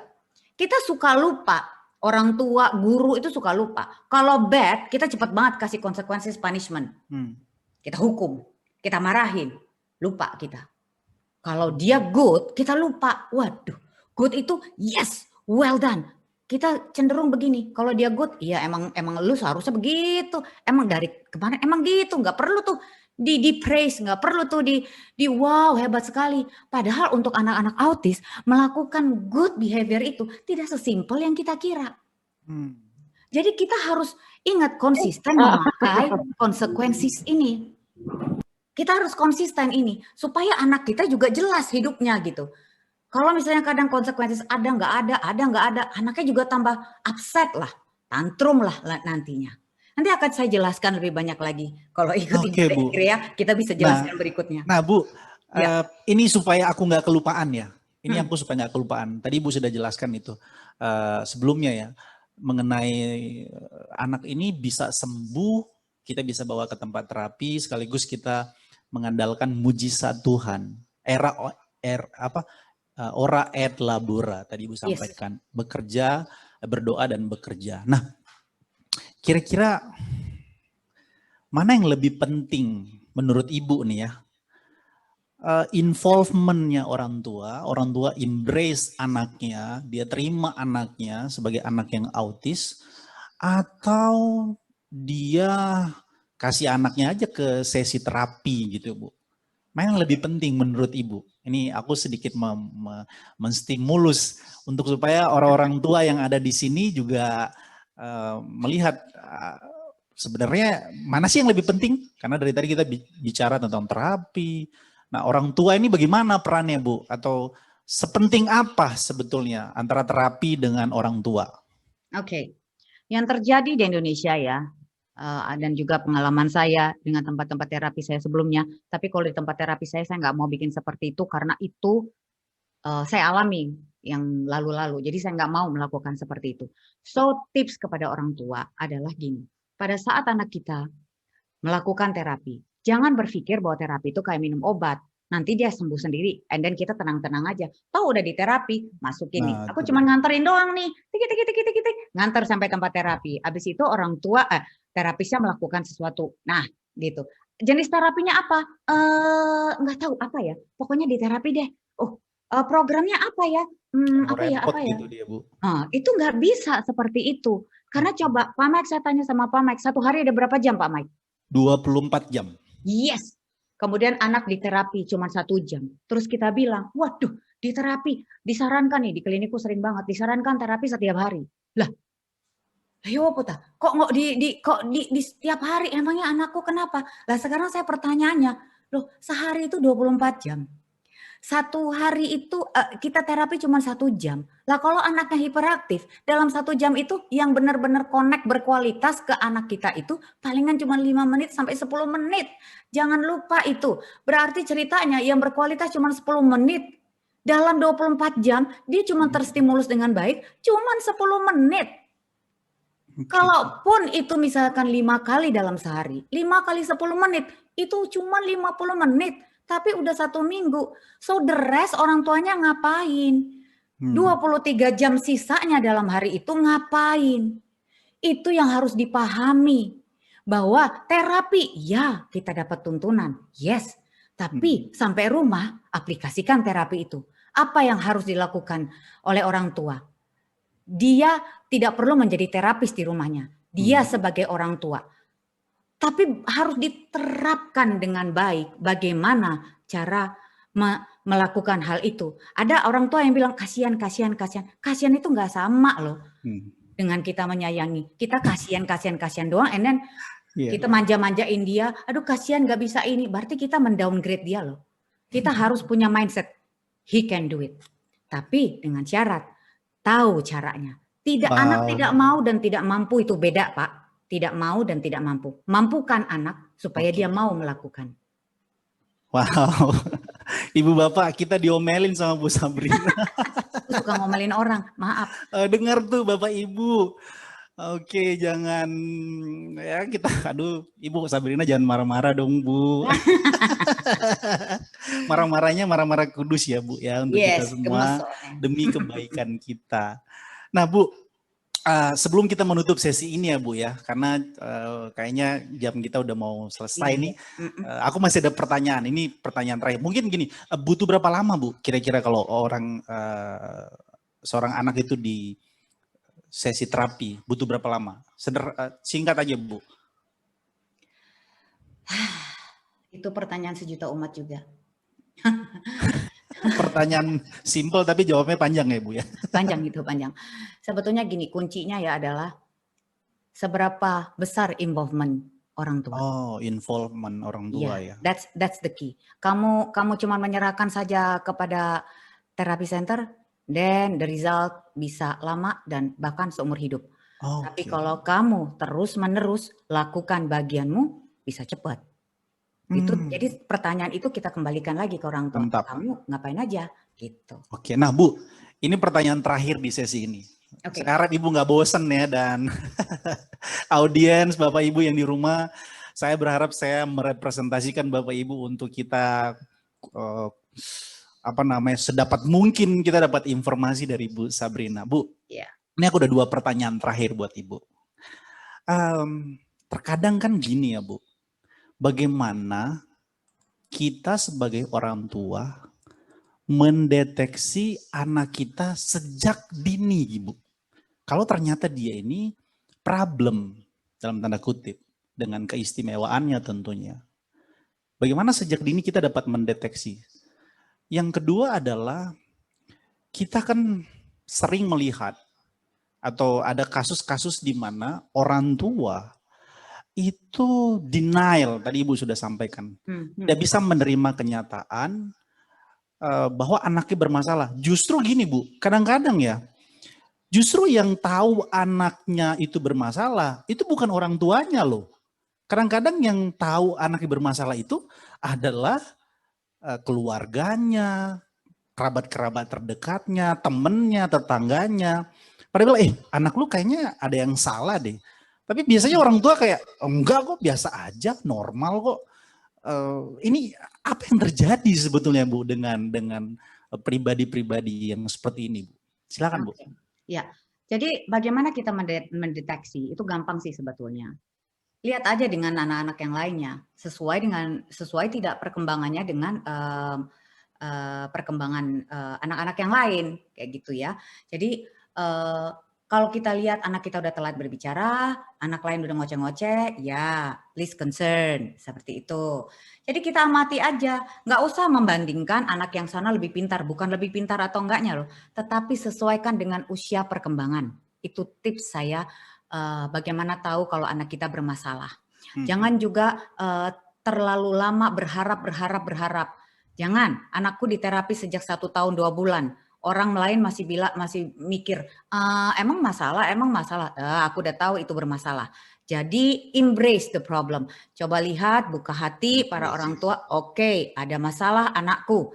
Kita suka lupa, orang tua, guru itu suka lupa. Kalau bad, kita cepat banget kasih konsekuensi punishment. Kita hukum, kita marahin, lupa kita. Kalau dia good, kita lupa. Waduh, good itu yes, well done. Kita cenderung begini, kalau dia good, iya emang lu seharusnya begitu. Emang dari kemarin emang gitu, nggak perlu tuh di praise, nggak perlu tuh di wow hebat sekali. Padahal untuk anak-anak autis melakukan good behavior itu tidak sesimpel yang kita kira. Jadi kita harus ingat konsisten memakai konsekuensi ini. Kita harus konsisten ini supaya anak kita juga jelas hidupnya gitu. Kalau misalnya kadang konsekuensi ada nggak ada, anaknya juga tambah upset lah, tantrum lah nantinya. Nanti akan saya jelaskan lebih banyak lagi. Kalau ikuti Bu, ya, kita bisa jelaskan berikutnya. Nah Bu, ini supaya aku nggak kelupaan ya. Ini aku supaya nggak kelupaan. Tadi Bu sudah jelaskan itu sebelumnya ya, mengenai anak ini bisa sembuh, kita bisa bawa ke tempat terapi, sekaligus kita mengandalkan mujizat Tuhan. Ora et labora tadi Ibu sampaikan, bekerja, berdoa dan bekerja. Nah, kira-kira mana yang lebih penting menurut Ibu nih ya? Involvementnya orang tua embrace anaknya, dia terima anaknya sebagai anak yang autis, atau dia kasih anaknya aja ke sesi terapi gitu Bu? Mana yang lebih penting menurut Ibu? Ini aku sedikit menstimulus untuk supaya orang-orang tua yang ada di sini juga melihat sebenarnya mana sih yang lebih penting? Karena dari tadi kita bicara tentang terapi. Nah, orang tua ini bagaimana perannya Bu? Atau sepenting apa sebetulnya antara terapi dengan orang tua? Oke. Yang terjadi di Indonesia ya, dan juga pengalaman saya dengan tempat-tempat terapi saya sebelumnya. Tapi kalau di tempat terapi saya nggak mau bikin seperti itu karena itu saya alami yang lalu-lalu. Jadi saya nggak mau melakukan seperti itu. So tips kepada orang tua adalah gini. Pada saat anak kita melakukan terapi, jangan berpikir bahwa terapi itu kayak minum obat. Nanti dia sembuh sendiri, and then kita tenang-tenang aja. Tahu udah di terapi, masukin nih. Aku cuma nganterin doang nih, nganter sampai tempat terapi. Habis itu orang tua, terapisnya melakukan sesuatu. Nah, gitu. Jenis terapinya apa? Nggak tahu apa ya. Pokoknya di terapi deh. Oh, programnya apa ya? Apa ya? Gitu dia, Bu. Itu nggak bisa seperti itu. Karena coba, Pak Mike, saya tanya sama Pak Mike, satu hari ada berapa jam Pak Mike? 24 jam. Yes. Kemudian anak di terapi cuma 1 jam. Terus kita bilang, waduh di terapi disarankan nih, di klinikku sering banget disarankan terapi setiap hari. Lah, ayo putar, kok nggak di setiap hari, emangnya anakku kenapa? Lah sekarang saya pertanyaannya, loh sehari itu 24 jam. Satu hari itu kita terapi cuma 1 jam. Lah kalau anaknya hiperaktif, dalam 1 jam itu yang benar-benar connect berkualitas ke anak kita itu palingan cuma 5 menit sampai 10 menit. Jangan lupa itu. Berarti ceritanya yang berkualitas cuma 10 menit. Dalam 24 jam dia cuma terstimulus dengan baik cuma 10 menit. Kalaupun itu misalkan 5 kali dalam sehari, 5 kali 10 menit, itu cuma 50 menit. Tapi udah 1 minggu. So the rest orang tuanya ngapain? 23 jam sisanya dalam hari itu ngapain? Itu yang harus dipahami. Bahwa terapi, ya kita dapat tuntunan. Yes. Tapi sampai rumah, aplikasikan terapi itu. Apa yang harus dilakukan oleh orang tua? Dia tidak perlu menjadi terapis di rumahnya. Dia sebagai orang tua. Tapi harus diterapkan dengan baik bagaimana cara melakukan hal itu. Ada orang tua yang bilang kasihan. Kasihan itu nggak sama loh dengan kita menyayangi. Kita kasihan doang, and then kita manja-manjain dia. Aduh kasihan nggak bisa ini. Berarti kita mendowngrade dia loh. Kita harus punya mindset, he can do it. Tapi dengan syarat, tahu caranya. Anak tidak mau dan tidak mampu itu beda, Pak. Tidak mau dan tidak mampu. Mampukan anak supaya dia mau melakukan. Wow. Ibu bapak kita diomelin sama Bu Sabrina. Aku suka ngomelin orang, maaf. Dengar tuh bapak ibu. Oke, jangan ya kita, aduh Ibu Sabrina jangan marah-marah dong Bu. Marah-marahnya marah-marah kudus ya Bu ya untuk kita semua demi kebaikan kita. Nah Bu, sebelum kita menutup sesi ini ya Bu ya, karena kayaknya jam kita udah mau selesai nih. Aku masih ada pertanyaan, ini pertanyaan terakhir. Mungkin gini, butuh berapa lama Bu kira-kira kalau seorang anak itu di sesi terapi, butuh berapa lama? Singkat aja Bu. Itu pertanyaan sejuta umat juga. Pertanyaan simpel tapi jawabnya panjang ya Bu ya. Panjang. Sebetulnya gini, kuncinya ya adalah seberapa besar involvement orang tua. Oh, involvement orang tua ya. That's the key. Kamu cuma menyerahkan saja kepada therapy center, then the result bisa lama dan bahkan seumur hidup. Tapi kalau kamu terus-menerus lakukan bagianmu, bisa cepat. Itu jadi pertanyaan itu kita kembalikan lagi ke orang tua. Mantap. Kamu ngapain aja gitu. Oke, nah Bu, ini pertanyaan terakhir di sesi ini. Sekarang Ibu nggak bosen ya, dan audiens Bapak Ibu yang di rumah, saya berharap saya merepresentasikan Bapak Ibu untuk kita sedapat mungkin kita dapat informasi dari Bu Sabrina. Bu, ini aku udah 2 pertanyaan terakhir buat Ibu. Terkadang kan gini ya Bu, bagaimana kita sebagai orang tua mendeteksi anak kita sejak dini, Ibu. Kalau ternyata dia ini problem, dalam tanda kutip, dengan keistimewaannya tentunya. Bagaimana sejak dini kita dapat mendeteksi? Yang kedua adalah, kita kan sering melihat, atau ada kasus-kasus di mana orang tua itu denial, tadi Ibu sudah sampaikan. Tidak bisa menerima kenyataan bahwa anaknya bermasalah. Justru gini Bu, kadang-kadang ya, justru yang tahu anaknya itu bermasalah, itu bukan orang tuanya loh. Kadang-kadang yang tahu anaknya bermasalah itu adalah keluarganya, kerabat-kerabat terdekatnya, temennya, tetangganya. Padahal anak lu kayaknya ada yang salah deh. Tapi biasanya orang tua kayak, enggak kok biasa aja, normal kok. Ini apa yang terjadi sebetulnya Bu dengan pribadi-pribadi yang seperti ini Bu? Silakan Bu. Ya, jadi bagaimana kita mendeteksi itu gampang sih sebetulnya. Lihat aja dengan anak-anak yang lainnya, sesuai tidak perkembangannya dengan perkembangan anak-anak yang lain kayak gitu ya. Jadi kalau kita lihat anak kita udah telat berbicara, anak lain udah ngoceh-ngoceh, ya least concern, seperti itu. Jadi kita amati aja, nggak usah membandingkan anak yang sana lebih pintar, bukan lebih pintar atau enggaknya loh, tetapi sesuaikan dengan usia perkembangan. Itu tips saya bagaimana tahu kalau anak kita bermasalah. Jangan juga terlalu lama berharap. Jangan, anakku di terapi sejak 1 tahun 2 bulan. Orang lain masih masih mikir, emang masalah, emang masalah. Aku udah tahu itu bermasalah. Jadi embrace the problem. Coba lihat, buka hati para orang tua. Oke, ada masalah anakku.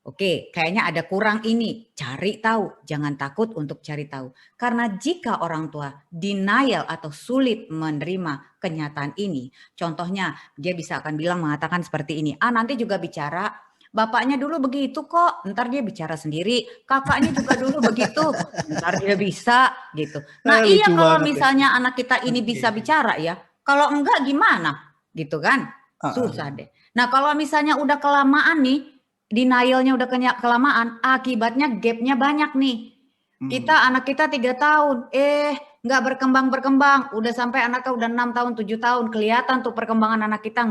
Oke, kayaknya ada kurang ini. Cari tahu, jangan takut untuk cari tahu. Karena jika orang tua denial atau sulit menerima kenyataan ini, contohnya dia bisa akan bilang mengatakan seperti ini, nanti juga bicara, bapaknya dulu begitu kok, ntar dia bicara sendiri, kakaknya juga dulu begitu, ntar dia bisa gitu. Nah iya Lucu kalau banget ya. misalnya anak kita ini bisa bicara ya, kalau enggak gimana gitu kan, Heeh. susah deh. Nah kalau misalnya udah kelamaan nih, denialnya udah kelamaan, akibatnya gapnya banyak nih. Anak kita 3 tahun, nggak berkembang, udah sampai anaknya udah 6 tahun, 7 tahun, kelihatan tuh perkembangan anak kita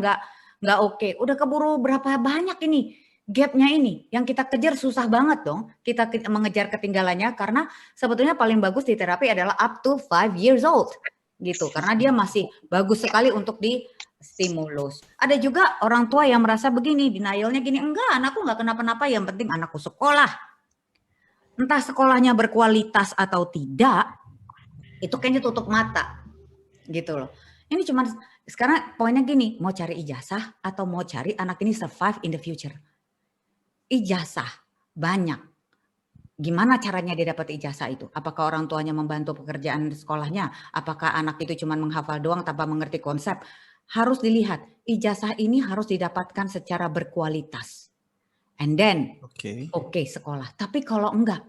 nggak oke. Udah keburu berapa banyak ini gapnya ini, yang kita kejar susah banget dong, kita mengejar ketinggalannya karena sebetulnya paling bagus di terapi adalah up to 5 years old gitu, karena dia masih bagus sekali untuk stimulus. Ada juga orang tua yang merasa begini, denialnya gini, enggak anakku enggak kenapa-napa, yang penting anakku sekolah. Entah sekolahnya berkualitas atau tidak, itu kayaknya tutup mata. Gitu loh. Ini cuma sekarang poinnya gini, mau cari ijazah atau mau cari anak ini survive in the future. Ijazah banyak. Gimana caranya dia dapat ijazah itu? Apakah orang tuanya membantu pekerjaan sekolahnya? Apakah anak itu cuma menghafal doang tanpa mengerti konsep? Harus dilihat, ijazah ini harus didapatkan secara berkualitas. And then, oke, sekolah. Tapi kalau enggak,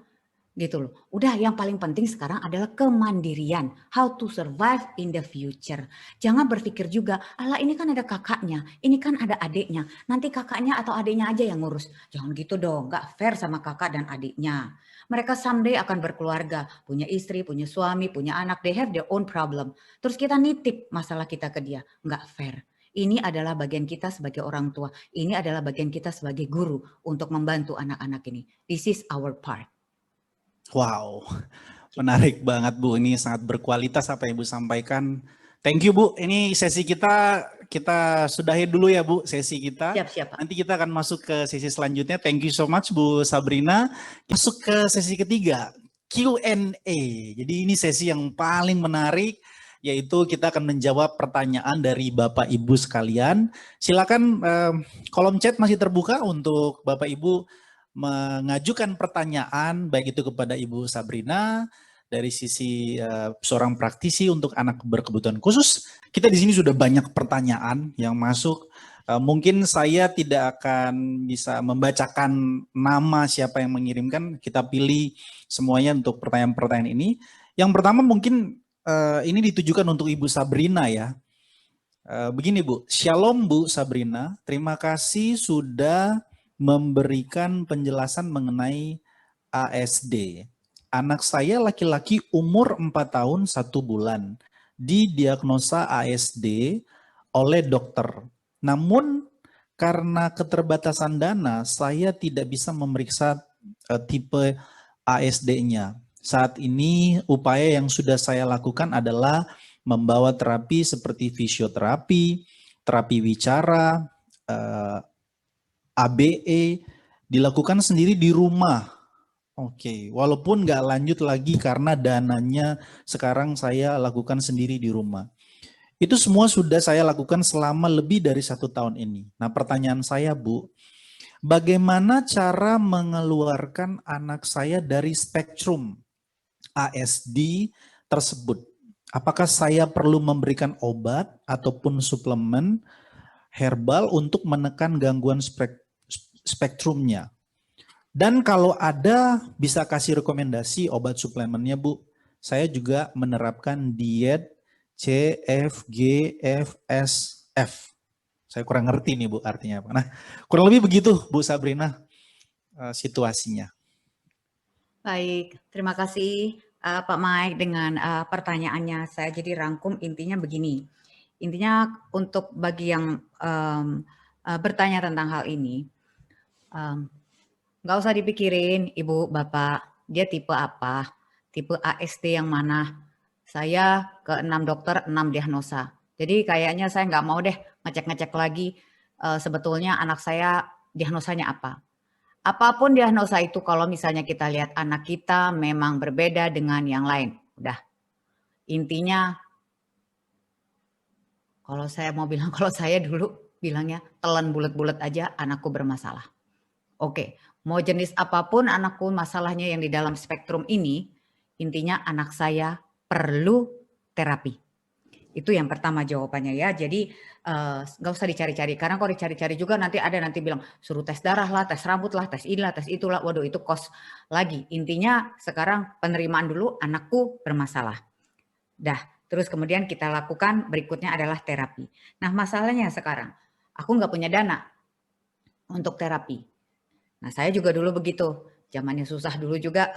gitu loh. Udah yang paling penting sekarang adalah kemandirian. How to survive in the future. Jangan berpikir juga, alah ini kan ada kakaknya, ini kan ada adiknya. Nanti kakaknya atau adiknya aja yang ngurus. Jangan gitu dong, enggak fair sama kakak dan adiknya. Mereka someday akan berkeluarga, punya istri, punya suami, punya anak, they have their own problem. Terus kita nitip masalah kita ke dia, nggak fair. Ini adalah bagian kita sebagai orang tua, ini adalah bagian kita sebagai guru untuk membantu anak-anak ini. This is our part. Wow, menarik banget Bu, ini sangat berkualitas apa yang Ibu sampaikan. Thank you Bu, ini sesi kita sudahi dulu ya Bu, sesi kita. Siap-siap Pak. Nanti kita akan masuk ke sesi selanjutnya. Thank you so much Bu Sabrina. Masuk ke sesi ketiga, Q&A. Jadi ini sesi yang paling menarik, yaitu kita akan menjawab pertanyaan dari Bapak Ibu sekalian. Silakan kolom chat masih terbuka untuk Bapak Ibu mengajukan pertanyaan, baik itu kepada Ibu Sabrina, dari sisi seorang praktisi untuk anak berkebutuhan khusus. Kita di sini sudah banyak pertanyaan yang masuk. Mungkin saya tidak akan bisa membacakan nama siapa yang mengirimkan. Kita pilih semuanya untuk pertanyaan-pertanyaan ini. Yang pertama mungkin ini ditujukan untuk Ibu Sabrina ya. Begini Bu, Shalom Bu Sabrina, terima kasih sudah memberikan penjelasan mengenai ASD. Anak saya laki-laki umur 4 tahun 1 bulan, didiagnosa ASD oleh dokter. Namun karena keterbatasan dana, saya tidak bisa memeriksa tipe ASD-nya. Saat ini upaya yang sudah saya lakukan adalah membawa terapi seperti fisioterapi, terapi wicara, ABE, dilakukan sendiri di rumah. Oke, walaupun nggak lanjut lagi karena dananya sekarang saya lakukan sendiri di rumah. Itu semua sudah saya lakukan selama lebih dari 1 tahun ini. Nah pertanyaan saya Bu, bagaimana cara mengeluarkan anak saya dari spektrum ASD tersebut? Apakah saya perlu memberikan obat ataupun suplemen herbal untuk menekan gangguan spektrumnya? Dan kalau ada, bisa kasih rekomendasi obat suplemennya Bu. Saya juga menerapkan diet CFGFSF. Saya kurang ngerti nih Bu artinya apa. Nah kurang lebih begitu Bu Sabrina situasinya. Baik, terima kasih Pak Mike dengan pertanyaannya. Saya jadi rangkum intinya begini. Intinya untuk bagi yang bertanya tentang hal ini, nggak usah dipikirin Ibu Bapak, dia tipe apa, tipe ASD yang mana. Saya ke 6 dokter, 6 diagnosa. Jadi kayaknya saya nggak mau deh ngecek-ngecek lagi sebetulnya anak saya diagnosanya apa. Apapun diagnosa itu, kalau misalnya kita lihat anak kita memang berbeda dengan yang lain, udah. Intinya, kalau saya mau bilang, kalau saya dulu bilangnya telan bulat-bulat aja anakku bermasalah. Oke, mau jenis apapun anakku masalahnya yang di dalam spektrum ini, intinya anak saya perlu terapi. Itu yang pertama jawabannya ya. Jadi nggak usah dicari-cari, karena kalau dicari-cari juga nanti bilang suruh tes darah lah, tes rambut lah, tes inilah, tes itulah. Waduh, itu kos lagi. Intinya sekarang penerimaan dulu, anakku bermasalah. Dah, terus kemudian kita lakukan berikutnya adalah terapi. Nah, masalahnya sekarang aku nggak punya dana untuk terapi. Nah, saya juga dulu begitu. Zamannya susah dulu juga.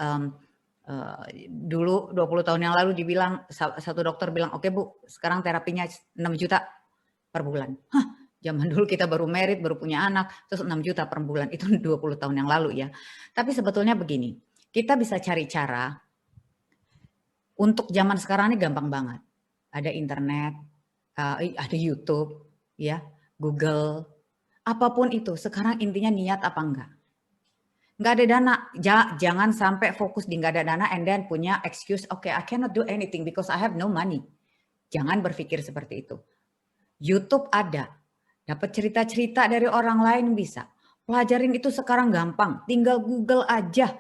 Dulu 20 tahun yang lalu dibilang, satu dokter bilang, oke Bu, sekarang terapinya 6 juta per bulan. Hah, zaman dulu kita baru merit, baru punya anak, terus 6 juta per bulan. Itu 20 tahun yang lalu ya. Tapi sebetulnya begini, kita bisa cari cara. Untuk zaman sekarang ini gampang banget. Ada internet, ada YouTube, ya, Google, apapun itu. Sekarang intinya niat apa enggak. Nggak ada dana, jangan sampai fokus di nggak ada dana and then punya excuse, okay, I cannot do anything because I have no money. Jangan berpikir seperti itu. YouTube ada, dapat cerita-cerita dari orang lain bisa. Pelajarin itu sekarang gampang, tinggal Google aja.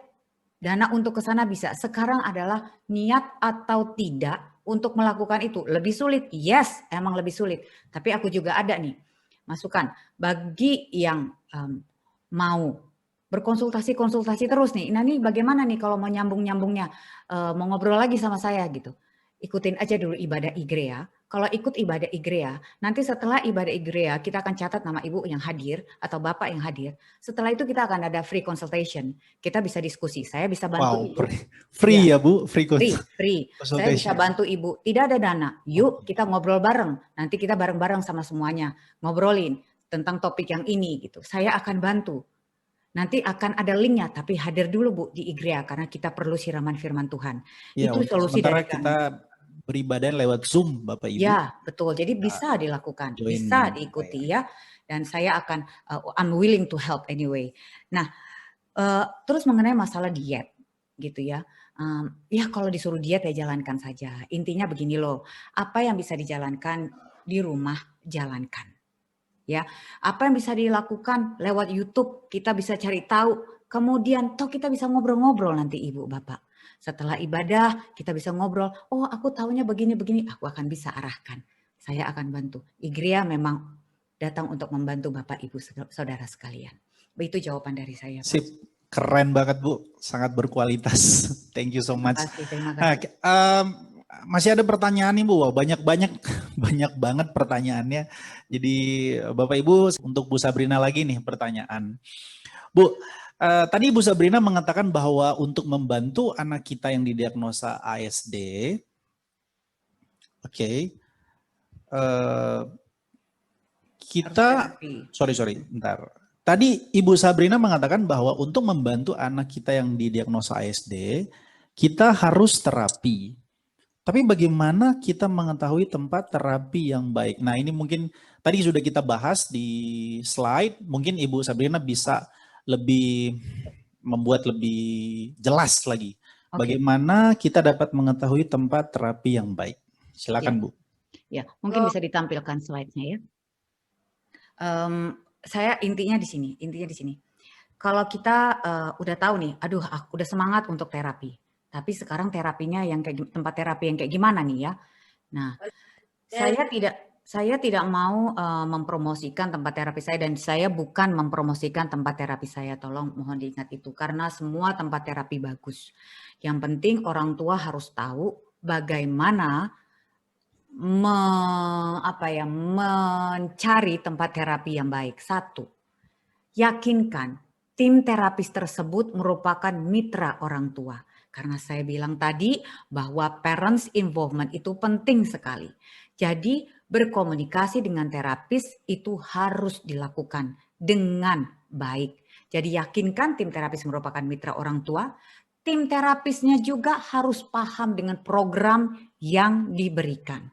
Dana untuk ke sana bisa. Sekarang adalah niat atau tidak untuk melakukan itu. Lebih sulit, yes, emang lebih sulit. Tapi aku juga ada nih masukan bagi yang mau berkonsultasi terus nih. Nah nih bagaimana nih kalau mau nyambungnya, mau ngobrol lagi sama saya gitu. Ikutin aja dulu ibadah Igrea. Kalau ikut ibadah Igrea, nanti setelah ibadah Igrea kita akan catat nama ibu yang hadir atau bapak yang hadir. Setelah itu kita akan ada free consultation. Kita bisa diskusi. Saya bisa bantu ibu. Free ya Bu, free Free. Saya bisa bantu ibu. Tidak ada dana. Yuk kita ngobrol bareng. Nanti kita bareng-bareng sama semuanya ngobrolin tentang topik yang ini gitu. Saya akan bantu. Nanti akan ada linknya, tapi hadir dulu Bu di Igrea karena kita perlu siraman firman Tuhan. Ya, itu solusi dari kami. Kita beribadah lewat Zoom Bapak Ibu. Ya, betul. Jadi bisa dilakukan, bisa diikuti ya. Dan saya akan, I'm willing to help anyway. Nah, terus mengenai masalah diet gitu ya. Ya kalau disuruh diet ya jalankan saja. Intinya begini loh, apa yang bisa dijalankan di rumah, jalankan. Ya, apa yang bisa dilakukan lewat YouTube, kita bisa cari tahu. Kemudian toh kita bisa ngobrol-ngobrol nanti Ibu Bapak. Setelah ibadah kita bisa ngobrol, oh aku tahunya begini-begini, aku akan bisa arahkan. Saya akan bantu. Igrea memang datang untuk membantu Bapak Ibu Saudara sekalian. Begitu jawaban dari saya. Pak. Sip, keren banget Bu, sangat berkualitas. Thank you so much. Terima kasih. Masih ada pertanyaan nih Bu, banyak banget pertanyaannya. Jadi Bapak Ibu, untuk Bu Sabrina lagi nih pertanyaan. Bu, tadi Bu Sabrina mengatakan bahwa untuk membantu anak kita yang didiagnosa ASD, kita, sorry, bentar. Tadi Ibu Sabrina mengatakan bahwa untuk membantu anak kita yang didiagnosa ASD, kita harus terapi. Tapi bagaimana kita mengetahui tempat terapi yang baik? Nah ini mungkin tadi sudah kita bahas di slide, mungkin Ibu Sabrina bisa membuat lebih jelas lagi. Bagaimana kita dapat mengetahui tempat terapi yang baik? Silakan Bu. Ya, mungkin bisa ditampilkan slide-nya ya. Saya intinya di sini. Kalau kita udah tahu nih, aduh aku udah semangat untuk terapi. Tapi sekarang terapinya yang kayak tempat terapi yang kayak gimana nih ya? Nah, saya tidak mau mempromosikan tempat terapi saya dan saya bukan mempromosikan tempat terapi saya. Tolong mohon diingat itu karena semua tempat terapi bagus. Yang penting orang tua harus tahu bagaimana mencari tempat terapi yang baik. 1, yakinkan tim terapis tersebut merupakan mitra orang tua. Karena saya bilang tadi bahwa parents involvement itu penting sekali. Jadi berkomunikasi dengan terapis itu harus dilakukan dengan baik. Jadi yakinkan tim terapis merupakan mitra orang tua. Tim terapisnya juga harus paham dengan program yang diberikan.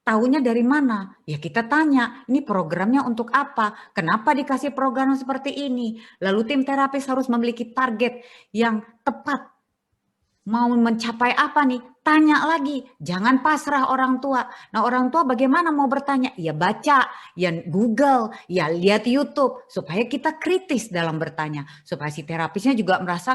Taunya dari mana? Ya kita tanya, ini programnya untuk apa? Kenapa dikasih program seperti ini? Lalu tim terapis harus memiliki target yang tepat. Mau mencapai apa nih? Tanya lagi, jangan pasrah orang tua. Nah orang tua bagaimana mau bertanya? Ya baca, ya Google, ya lihat YouTube. Supaya kita kritis dalam bertanya. Supaya si terapisnya juga merasa,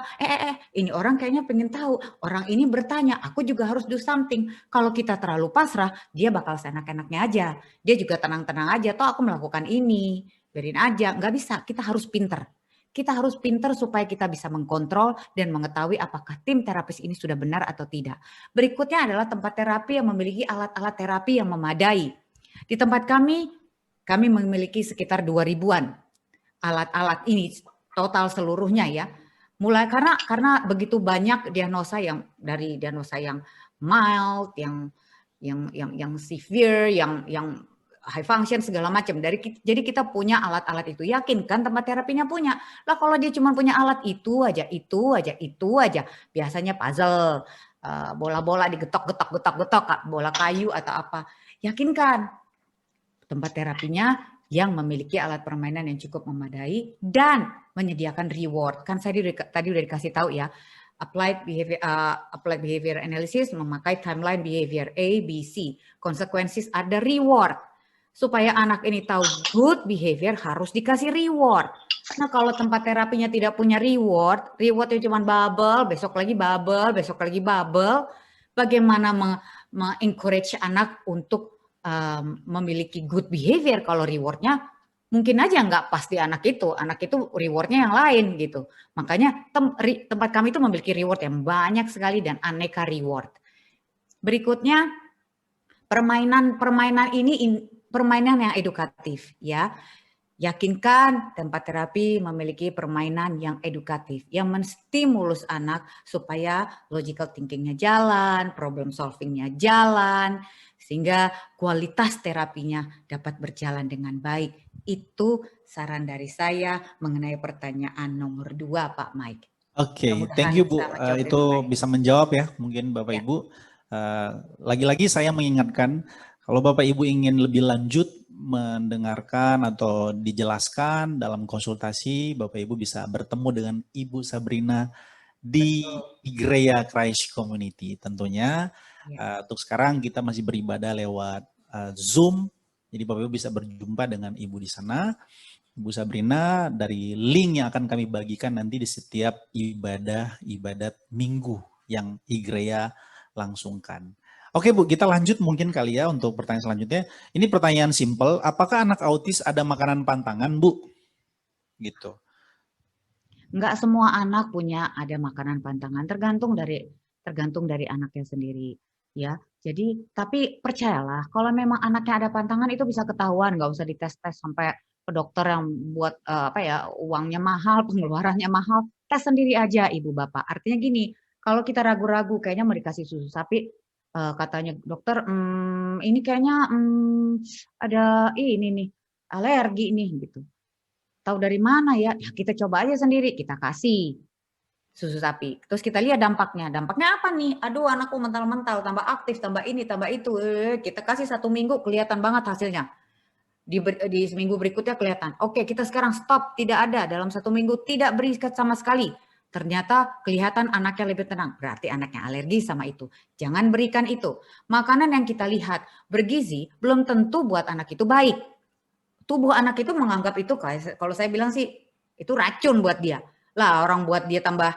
ini orang kayaknya pengen tahu. Orang ini bertanya, aku juga harus do something. Kalau kita terlalu pasrah, dia bakal seenak-enaknya aja. Dia juga tenang-tenang aja, toh aku melakukan ini. Biarin aja, nggak bisa, kita harus pinter. Kita harus pintar supaya kita bisa mengkontrol dan mengetahui apakah tim terapis ini sudah benar atau tidak. Berikutnya adalah tempat terapi yang memiliki alat-alat terapi yang memadai. Di tempat kami memiliki sekitar 2000-an alat-alat ini total seluruhnya ya. Mulai karena begitu banyak diagnosa yang dari diagnosa yang mild, yang severe, yang high function segala macam. Jadi kita punya alat-alat itu. Yakin kan tempat terapinya punya. Lah kalau dia cuma punya alat itu aja, biasanya puzzle, bola-bola digetok-getok, bola kayu atau apa. Yakin kan tempat terapinya yang memiliki alat permainan yang cukup memadai dan menyediakan reward. Kan saya tadi udah dikasih tahu ya. Applied behavior analysis memakai timeline behavior A, B, C. Consequences ada reward. Supaya anak ini tahu good behavior harus dikasih reward. Nah kalau tempat terapinya tidak punya rewardnya cuma bubble, besok lagi bubble, bagaimana encourage anak untuk memiliki good behavior kalau rewardnya mungkin aja nggak pas di anak itu rewardnya yang lain gitu. Makanya tempat kami itu memiliki reward yang banyak sekali dan aneka reward. Berikutnya permainan yang edukatif ya. Yakinkan tempat terapi memiliki permainan yang edukatif yang menstimulus anak supaya logical thinkingnya jalan, problem solvingnya jalan, sehingga kualitas terapinya dapat berjalan dengan baik. Itu saran dari saya mengenai pertanyaan nomor 2, Pak Mike. Oke, thank you Bu. Itu bisa menjawab ya mungkin Bapak Ya. Ibu. Lagi-lagi saya mengingatkan kalau Bapak Ibu ingin lebih lanjut mendengarkan atau dijelaskan dalam konsultasi, Bapak Ibu bisa bertemu dengan Ibu Sabrina di Igreja Christ Community. Tentunya untuk sekarang kita masih beribadah lewat Zoom, jadi Bapak Ibu bisa berjumpa dengan Ibu di sana. Ibu Sabrina dari link yang akan kami bagikan nanti di setiap ibadat minggu yang Igreja langsungkan. Oke Bu, kita lanjut mungkin kali ya untuk pertanyaan selanjutnya. Ini pertanyaan simple, apakah anak autis ada makanan pantangan Bu? Gitu. Enggak semua anak punya ada makanan pantangan, tergantung dari anaknya sendiri ya. Jadi tapi percayalah kalau memang anaknya ada pantangan itu bisa ketahuan, nggak usah dites-tes sampai ke dokter yang buat uangnya mahal, pengeluarannya mahal, tes sendiri aja Ibu Bapak. Artinya gini, kalau kita ragu-ragu kayaknya mau dikasih susu sapi, katanya dokter, ini kayaknya ada ini nih alergi nih gitu. Tahu dari mana ya? Ya kita coba aja sendiri, kita kasih susu sapi. Terus kita lihat dampaknya. Dampaknya apa nih? Aduh anakku mental-mental, tambah aktif, tambah ini, tambah itu. Kita kasih 1 minggu kelihatan banget hasilnya. Di seminggu berikutnya kelihatan. Oke kita sekarang stop, tidak ada. Dalam 1 minggu tidak berikat sama sekali. Ternyata kelihatan anaknya lebih tenang. Berarti anaknya alergi sama itu. Jangan berikan itu. Makanan yang kita lihat bergizi belum tentu buat anak itu baik. Tubuh anak itu menganggap itu kalau saya bilang sih itu racun buat dia. Lah orang buat dia tambah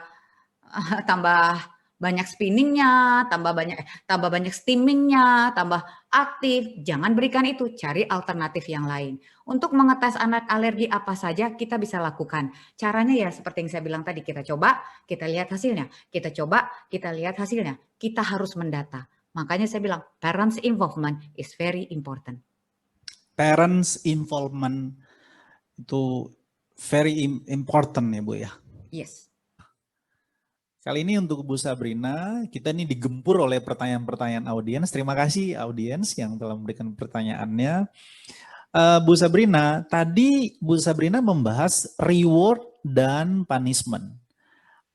banyak spinningnya, tambah banyak steamingnya, tambah aktif. Jangan berikan itu, cari alternatif yang lain. Untuk mengetes anak alergi apa saja kita bisa lakukan. Caranya ya seperti yang saya bilang tadi, kita coba, kita lihat hasilnya. Kita coba, kita lihat hasilnya. Kita harus mendata. Makanya saya bilang parents involvement is very important. Parents involvement itu very important ya Bu ya. Yes. Kali ini untuk Bu Sabrina, kita ini digempur oleh pertanyaan-pertanyaan audiens. Terima kasih audiens yang telah memberikan pertanyaannya. Bu Sabrina, tadi Bu Sabrina membahas reward dan punishment.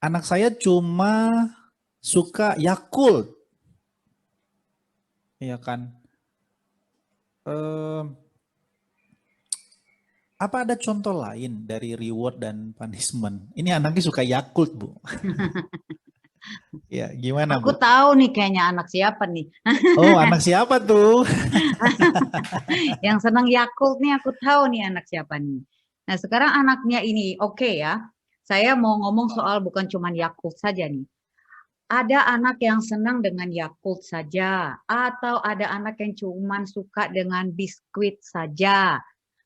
Anak saya cuma suka Yakult. Iya kan? Eh, apa ada contoh lain dari reward dan punishment? Ini anaknya suka Yakult, Bu. Ya, gimana, Aku Bu? tahu nih kayaknya anak siapa nih. Oh, anak siapa tuh? Yang senang Yakult nih aku tahu nih anak siapa nih. Nah sekarang anaknya ini oke ya. Saya mau ngomong soal bukan cuman Yakult saja nih. Ada anak yang senang dengan Yakult saja. Atau ada anak yang cuman suka dengan biskuit saja.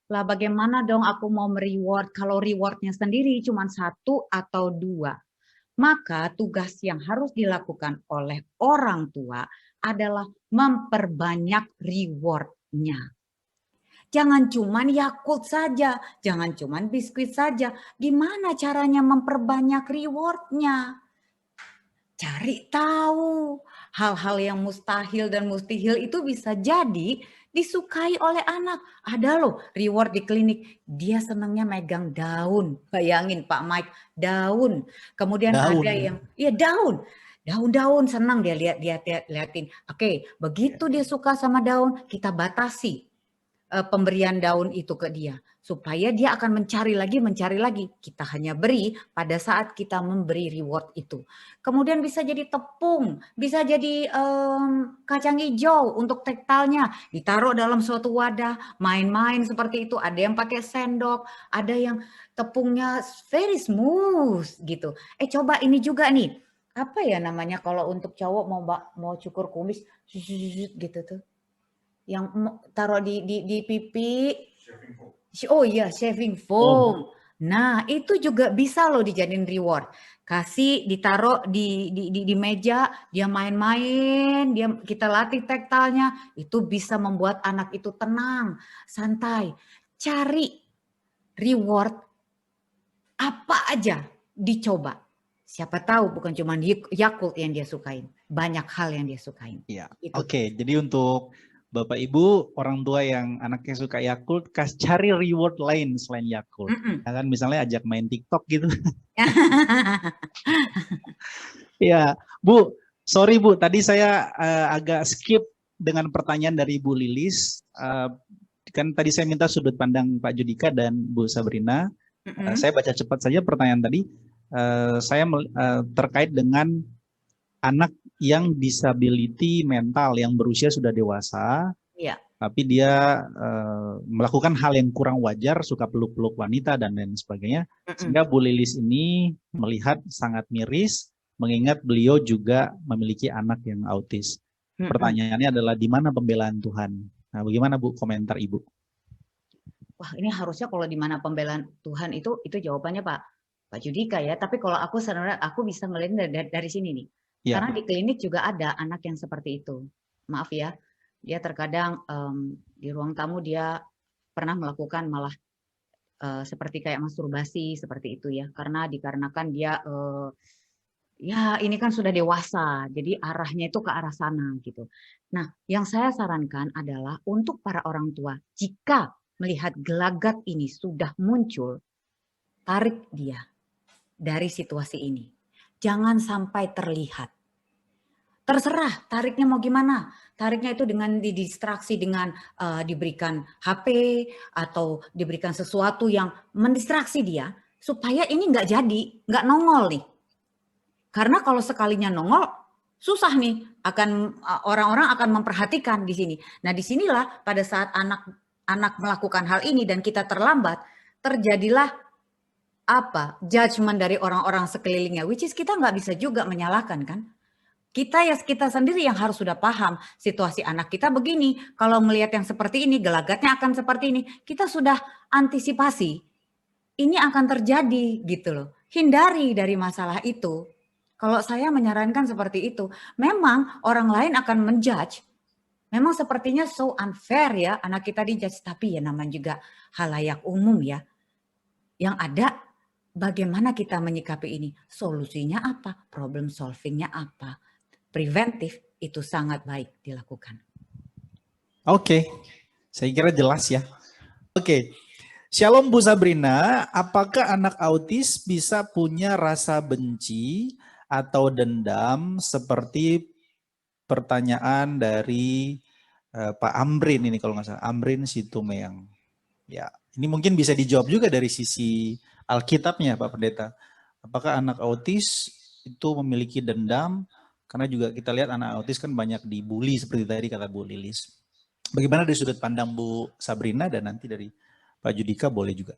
Lah bagaimana dong aku mau mereward kalau rewardnya sendiri cuma 1 atau 2. Maka tugas yang harus dilakukan oleh orang tua adalah memperbanyak rewardnya. Jangan cuman Yakult saja, jangan cuman biskuit saja. Gimana caranya memperbanyak rewardnya? Cari tahu. Hal-hal yang mustahil dan mustahil itu bisa jadi disukai oleh anak. Ada loh reward di klinik. Dia senangnya megang daun. Bayangin Pak Mike, daun. Kemudian Daun. ada yang, iya daun. Daun-daun senang dia liatin. Oke, begitu dia suka sama daun, kita batasi pemberian daun itu ke dia. Supaya dia akan mencari lagi. Kita hanya beri pada saat kita memberi reward itu. Kemudian bisa jadi tepung, bisa jadi kacang hijau untuk tektalnya. Ditaruh dalam suatu wadah, main-main seperti itu. Ada yang pakai sendok, ada yang tepungnya very smooth gitu. Coba ini juga nih. Apa ya namanya kalau untuk cowok mau cukur kumis gitu tuh. Yang taruh di pipi. Oh iya, shaving foam. Nah, itu juga bisa loh dijadiin reward. Kasih ditaruh di meja, dia main-main, kita latih tektalnya, itu bisa membuat anak itu tenang, santai. Cari reward apa aja dicoba. Siapa tahu bukan cuma Yakult yang dia sukain, banyak hal yang dia sukain. Iya. Itu. Oke, jadi untuk Bapak Ibu, orang tua yang anaknya suka Yakult, cari reward lain selain Yakult. Ya kan misalnya ajak main TikTok gitu. Ya, Bu, sorry Bu, tadi saya agak skip dengan pertanyaan dari Bu Lilis. Kan tadi saya minta sudut pandang Pak Judika dan Bu Sabrina. Saya baca cepat saja pertanyaan tadi. Saya terkait dengan anak yang disability mental yang berusia sudah dewasa, Iya. tapi dia melakukan hal yang kurang wajar, suka peluk-peluk wanita dan lain sebagainya, sehingga Bu Lilis ini melihat sangat miris, mengingat beliau juga memiliki anak yang autis. Pertanyaannya adalah di mana pembelaan Tuhan? Nah, bagaimana Bu komentar Ibu? Wah, ini harusnya kalau di mana pembelaan Tuhan itu jawabannya Pak Judika ya. Tapi kalau aku sebenarnya aku bisa melihat dari sini nih. Ya. Karena di klinik juga ada anak yang seperti itu. Maaf ya, dia terkadang di ruang tamu dia pernah melakukan malah seperti kayak masturbasi seperti itu ya. Karena dikarenakan dia ya ini kan sudah dewasa, jadi arahnya itu ke arah sana gitu. Nah, yang saya sarankan adalah untuk para orang tua, jika melihat gelagat ini sudah muncul, tarik dia dari situasi ini. Jangan sampai terlihat. Terserah tariknya mau gimana. Tariknya itu dengan didistraksi dengan diberikan HP atau diberikan sesuatu yang mendistraksi dia supaya ini nggak jadi, nggak nongol nih. Karena kalau sekalinya nongol susah nih, akan orang-orang akan memperhatikan di sini. Nah, disinilah pada saat anak melakukan hal ini dan kita terlambat, terjadilah apa? Judgment dari orang-orang sekelilingnya, which is kita nggak bisa juga menyalahkan kan? Kita sendiri yang harus sudah paham situasi anak kita begini. Kalau melihat yang seperti ini, gelagatnya akan seperti ini. Kita sudah antisipasi. Ini akan terjadi gitu loh. Hindari dari masalah itu. Kalau saya menyarankan seperti itu. Memang orang lain akan menjudge. Memang sepertinya so unfair ya anak kita dijudge. Tapi ya namanya juga halayak umum ya. Yang ada bagaimana kita menyikapi ini. Solusinya apa? Problem solvingnya apa? Preventif itu sangat baik dilakukan. Oke, saya kira jelas ya. Oke, Shalom Bu Sabrina, apakah anak autis bisa punya rasa benci atau dendam seperti pertanyaan dari Pak Amrin ini kalau nggak salah, Amrin Situmeang. Ya, ini mungkin bisa dijawab juga dari sisi Alkitabnya Pak Pendeta. Apakah anak autis itu memiliki dendam? Karena juga kita lihat anak autis kan banyak dibully seperti tadi kata Bu Lilis. Bagaimana dari sudut pandang Bu Sabrina dan nanti dari Pak Judika boleh juga.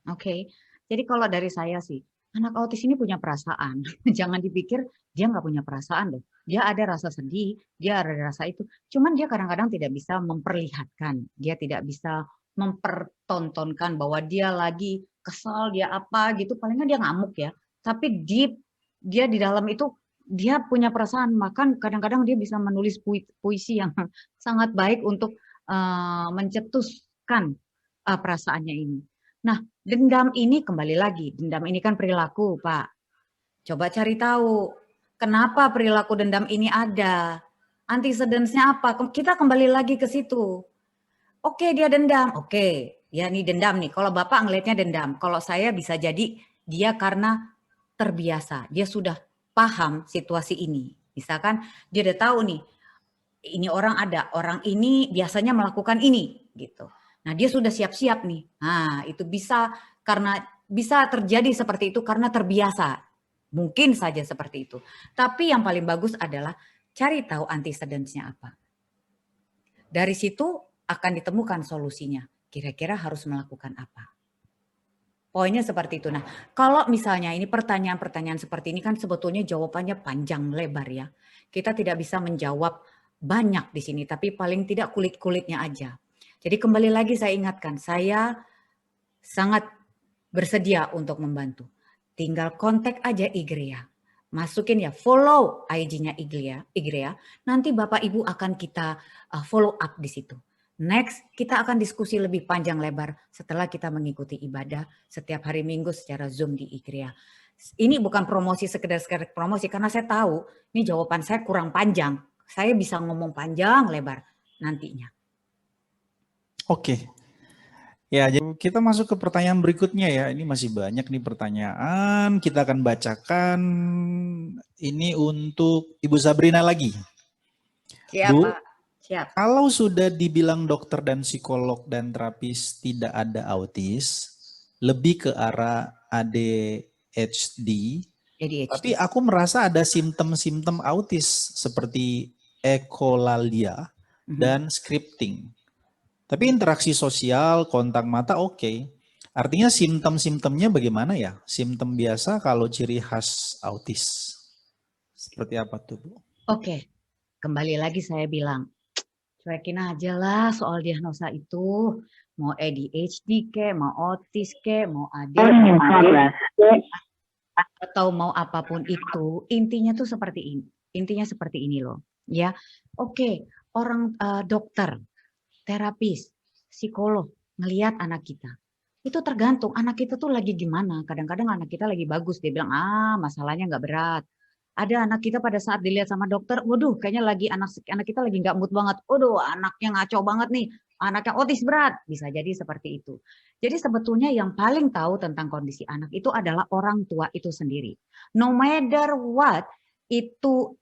Oke, jadi kalau dari saya sih, anak autis ini punya perasaan. Jangan dipikir dia nggak punya perasaan loh. Dia ada rasa sedih, dia ada rasa itu. Cuman dia kadang-kadang tidak bisa memperlihatkan. Dia tidak bisa mempertontonkan bahwa dia lagi kesal, dia apa gitu. Palingnya dia ngamuk ya. Tapi deep, dia di dalam itu, dia punya perasaan. Bahkan kadang-kadang dia bisa menulis puisi yang sangat baik untuk mencetuskan perasaannya ini. Nah, dendam ini kembali lagi, dendam ini kan perilaku, Pak. Coba cari tahu, kenapa perilaku dendam ini ada? Antecedents-nya apa? Kita kembali lagi ke situ. Oke, dia dendam. Oke, ya ini dendam nih. Kalau Bapak ngelihatnya dendam. Kalau saya bisa jadi dia karena terbiasa. Dia sudah paham situasi ini. Misalkan dia udah tahu nih, ini orang ada, orang ini biasanya melakukan ini, gitu. Nah, dia sudah siap-siap nih. Nah, itu bisa terjadi seperti itu karena terbiasa. Mungkin saja seperti itu. Tapi yang paling bagus adalah cari tahu antecedents-nya apa. Dari situ akan ditemukan solusinya. Kira-kira harus melakukan apa. Poinnya seperti itu. Nah, kalau misalnya ini pertanyaan-pertanyaan seperti ini kan sebetulnya jawabannya panjang lebar ya. Kita tidak bisa menjawab banyak di sini, tapi paling tidak kulit-kulitnya aja. Jadi kembali lagi saya ingatkan, saya sangat bersedia untuk membantu. Tinggal kontak aja Igrea. Masukin ya, follow IG-nya Igrea. Nanti Bapak Ibu akan kita follow up di situ. Next, kita akan diskusi lebih panjang lebar setelah kita mengikuti ibadah setiap hari Minggu secara Zoom di Igrea. Ini bukan promosi sekedar promosi, karena saya tahu ini jawaban saya kurang panjang. Saya bisa ngomong panjang lebar nantinya. Oke. Ya, jadi kita masuk ke pertanyaan berikutnya ya. Ini masih banyak nih pertanyaan. Kita akan bacakan ini untuk Ibu Sabrina lagi. Siap, Bu, Pak. Siap. kalau sudah dibilang dokter dan psikolog dan terapis tidak ada autis, lebih ke arah ADHD. Tapi aku merasa ada simptom-simptom autis seperti ekolalia dan scripting. Tapi interaksi sosial, kontak mata oke. Artinya simptom-simptomnya bagaimana ya? Simptom biasa kalau ciri khas autis. Seperti apa tuh, Bu? Oke, kembali lagi saya bilang, cuekin aja lah soal diagnosa itu. Mau ADHD ke, mau autis ke, mau ADHD atau mau apapun itu, intinya tuh seperti ini. Intinya seperti ini loh, ya. Oke, orang dokter, terapis, psikolog ngelihat anak kita. Itu tergantung anak kita tuh lagi gimana. Kadang-kadang anak kita lagi bagus, dia bilang masalahnya nggak berat. Ada anak kita pada saat dilihat sama dokter, waduh kayaknya lagi anak kita lagi nggak mood banget. Waduh anaknya ngaco banget nih, anaknya autis berat. Bisa jadi seperti itu. Jadi sebetulnya yang paling tahu tentang kondisi anak itu adalah orang tua itu sendiri. No matter what itu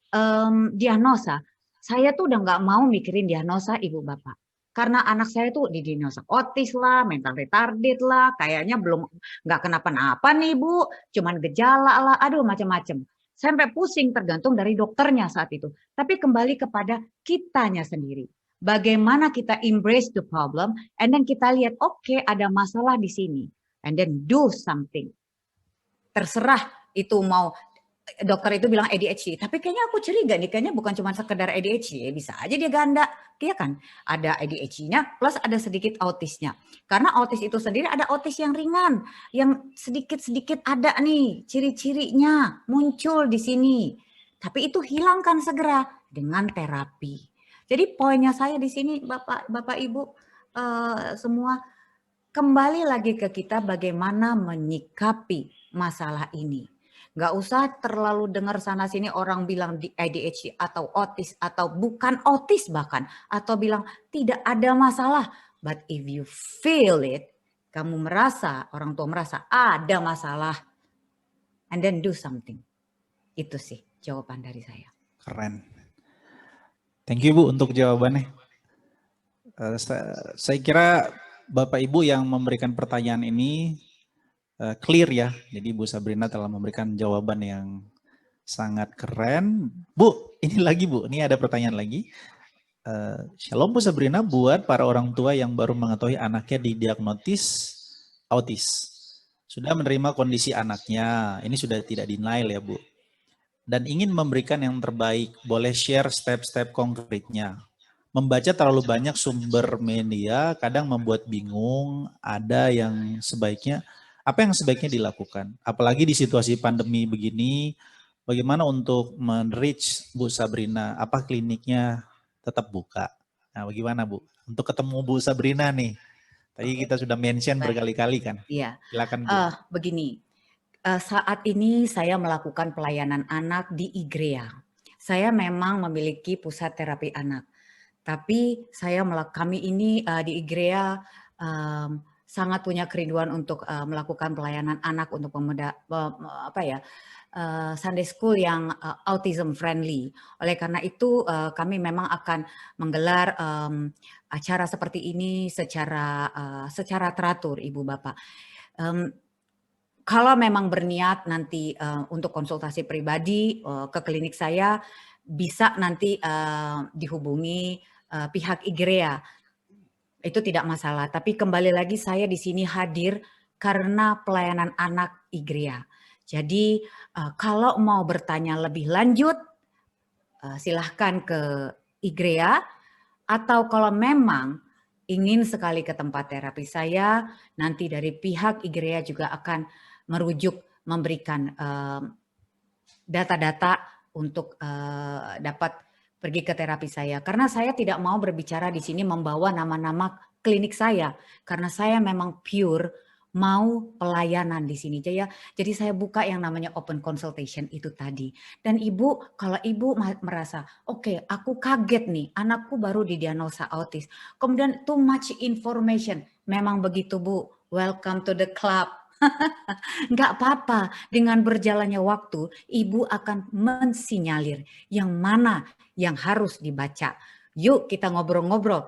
diagnosa, saya tuh udah nggak mau mikirin diagnosa ibu bapak. Karena anak saya tuh didiagnosa autis lah, mental retarded lah, kayaknya belum nggak kenapa-napa nih Bu, cuman gejala lah, aduh macam-macam. Sampai pusing tergantung dari dokternya saat itu. Tapi kembali kepada kitanya sendiri. Bagaimana kita embrace the problem, and then kita lihat, oke, ada masalah di sini, and then do something. Terserah itu mau dokter itu bilang ADHD, tapi kayaknya aku curiga nih, kayaknya bukan cuma sekedar ADHD, bisa aja dia ganda, iya kan? Ada ADHD-nya plus ada sedikit autisnya. Karena autis itu sendiri ada autis yang ringan, yang sedikit-sedikit ada nih ciri-cirinya muncul di sini. Tapi itu hilangkan segera dengan terapi. Jadi poinnya saya di sini Bapak Ibu semua, kembali lagi ke kita bagaimana menyikapi masalah ini. Nggak usah terlalu dengar sana sini orang bilang di ADHD atau autis atau bukan autis bahkan, atau bilang tidak ada masalah. But if you feel it, kamu merasa, orang tua merasa ada masalah, and then do something. Itu sih jawaban dari saya. Keren. Thank you Bu untuk jawabannya. Saya kira Bapak Ibu yang memberikan pertanyaan ini clear ya. Jadi Bu Sabrina telah memberikan jawaban yang sangat keren. Bu, ini lagi Bu, ini ada pertanyaan lagi. Shalom Bu Sabrina, buat para orang tua yang baru mengetahui anaknya didiagnosis autis. Sudah menerima kondisi anaknya, ini sudah tidak denial ya Bu. Dan ingin memberikan yang terbaik, boleh share step-step konkretnya. Membaca terlalu banyak sumber media kadang membuat bingung, ada yang sebaiknya, apa yang sebaiknya dilakukan? Apalagi di situasi pandemi begini, bagaimana untuk men-reach Bu Sabrina? Apa kliniknya tetap buka? Nah, bagaimana Bu? Untuk ketemu Bu Sabrina nih, tadi kita sudah mention Baik. berkali-kali kan? Iya. Silakan Bu. Begini, saat ini saya melakukan pelayanan anak di IGREA. Saya memang memiliki pusat terapi anak, tapi kami ini di IGREA sangat punya kerinduan untuk melakukan pelayanan anak untuk Sunday school yang autism friendly. Oleh karena itu kami memang akan menggelar acara seperti ini secara teratur, Ibu Bapak. Kalau memang berniat nanti untuk konsultasi pribadi ke klinik saya, bisa nanti dihubungi pihak IGREA. Itu tidak masalah. Tapi kembali lagi saya di sini hadir karena pelayanan anak IGREA. Jadi kalau mau bertanya lebih lanjut, silahkan ke IGREA. Atau kalau memang ingin sekali ke tempat terapi saya, nanti dari pihak IGREA juga akan merujuk, memberikan data-data untuk dapat pergi ke terapi saya. Karena saya tidak mau berbicara di sini membawa nama-nama klinik saya, karena saya memang pure mau pelayanan di sini. Jadi saya buka yang namanya open consultation itu tadi. Dan Ibu, kalau Ibu merasa, oke, aku kaget nih, anakku baru didiagnosa autis. Kemudian too much information. Memang begitu Bu, welcome to the club. Enggak apa-apa, dengan berjalannya waktu, Ibu akan mensinyalir yang mana yang harus dibaca. Yuk kita ngobrol-ngobrol.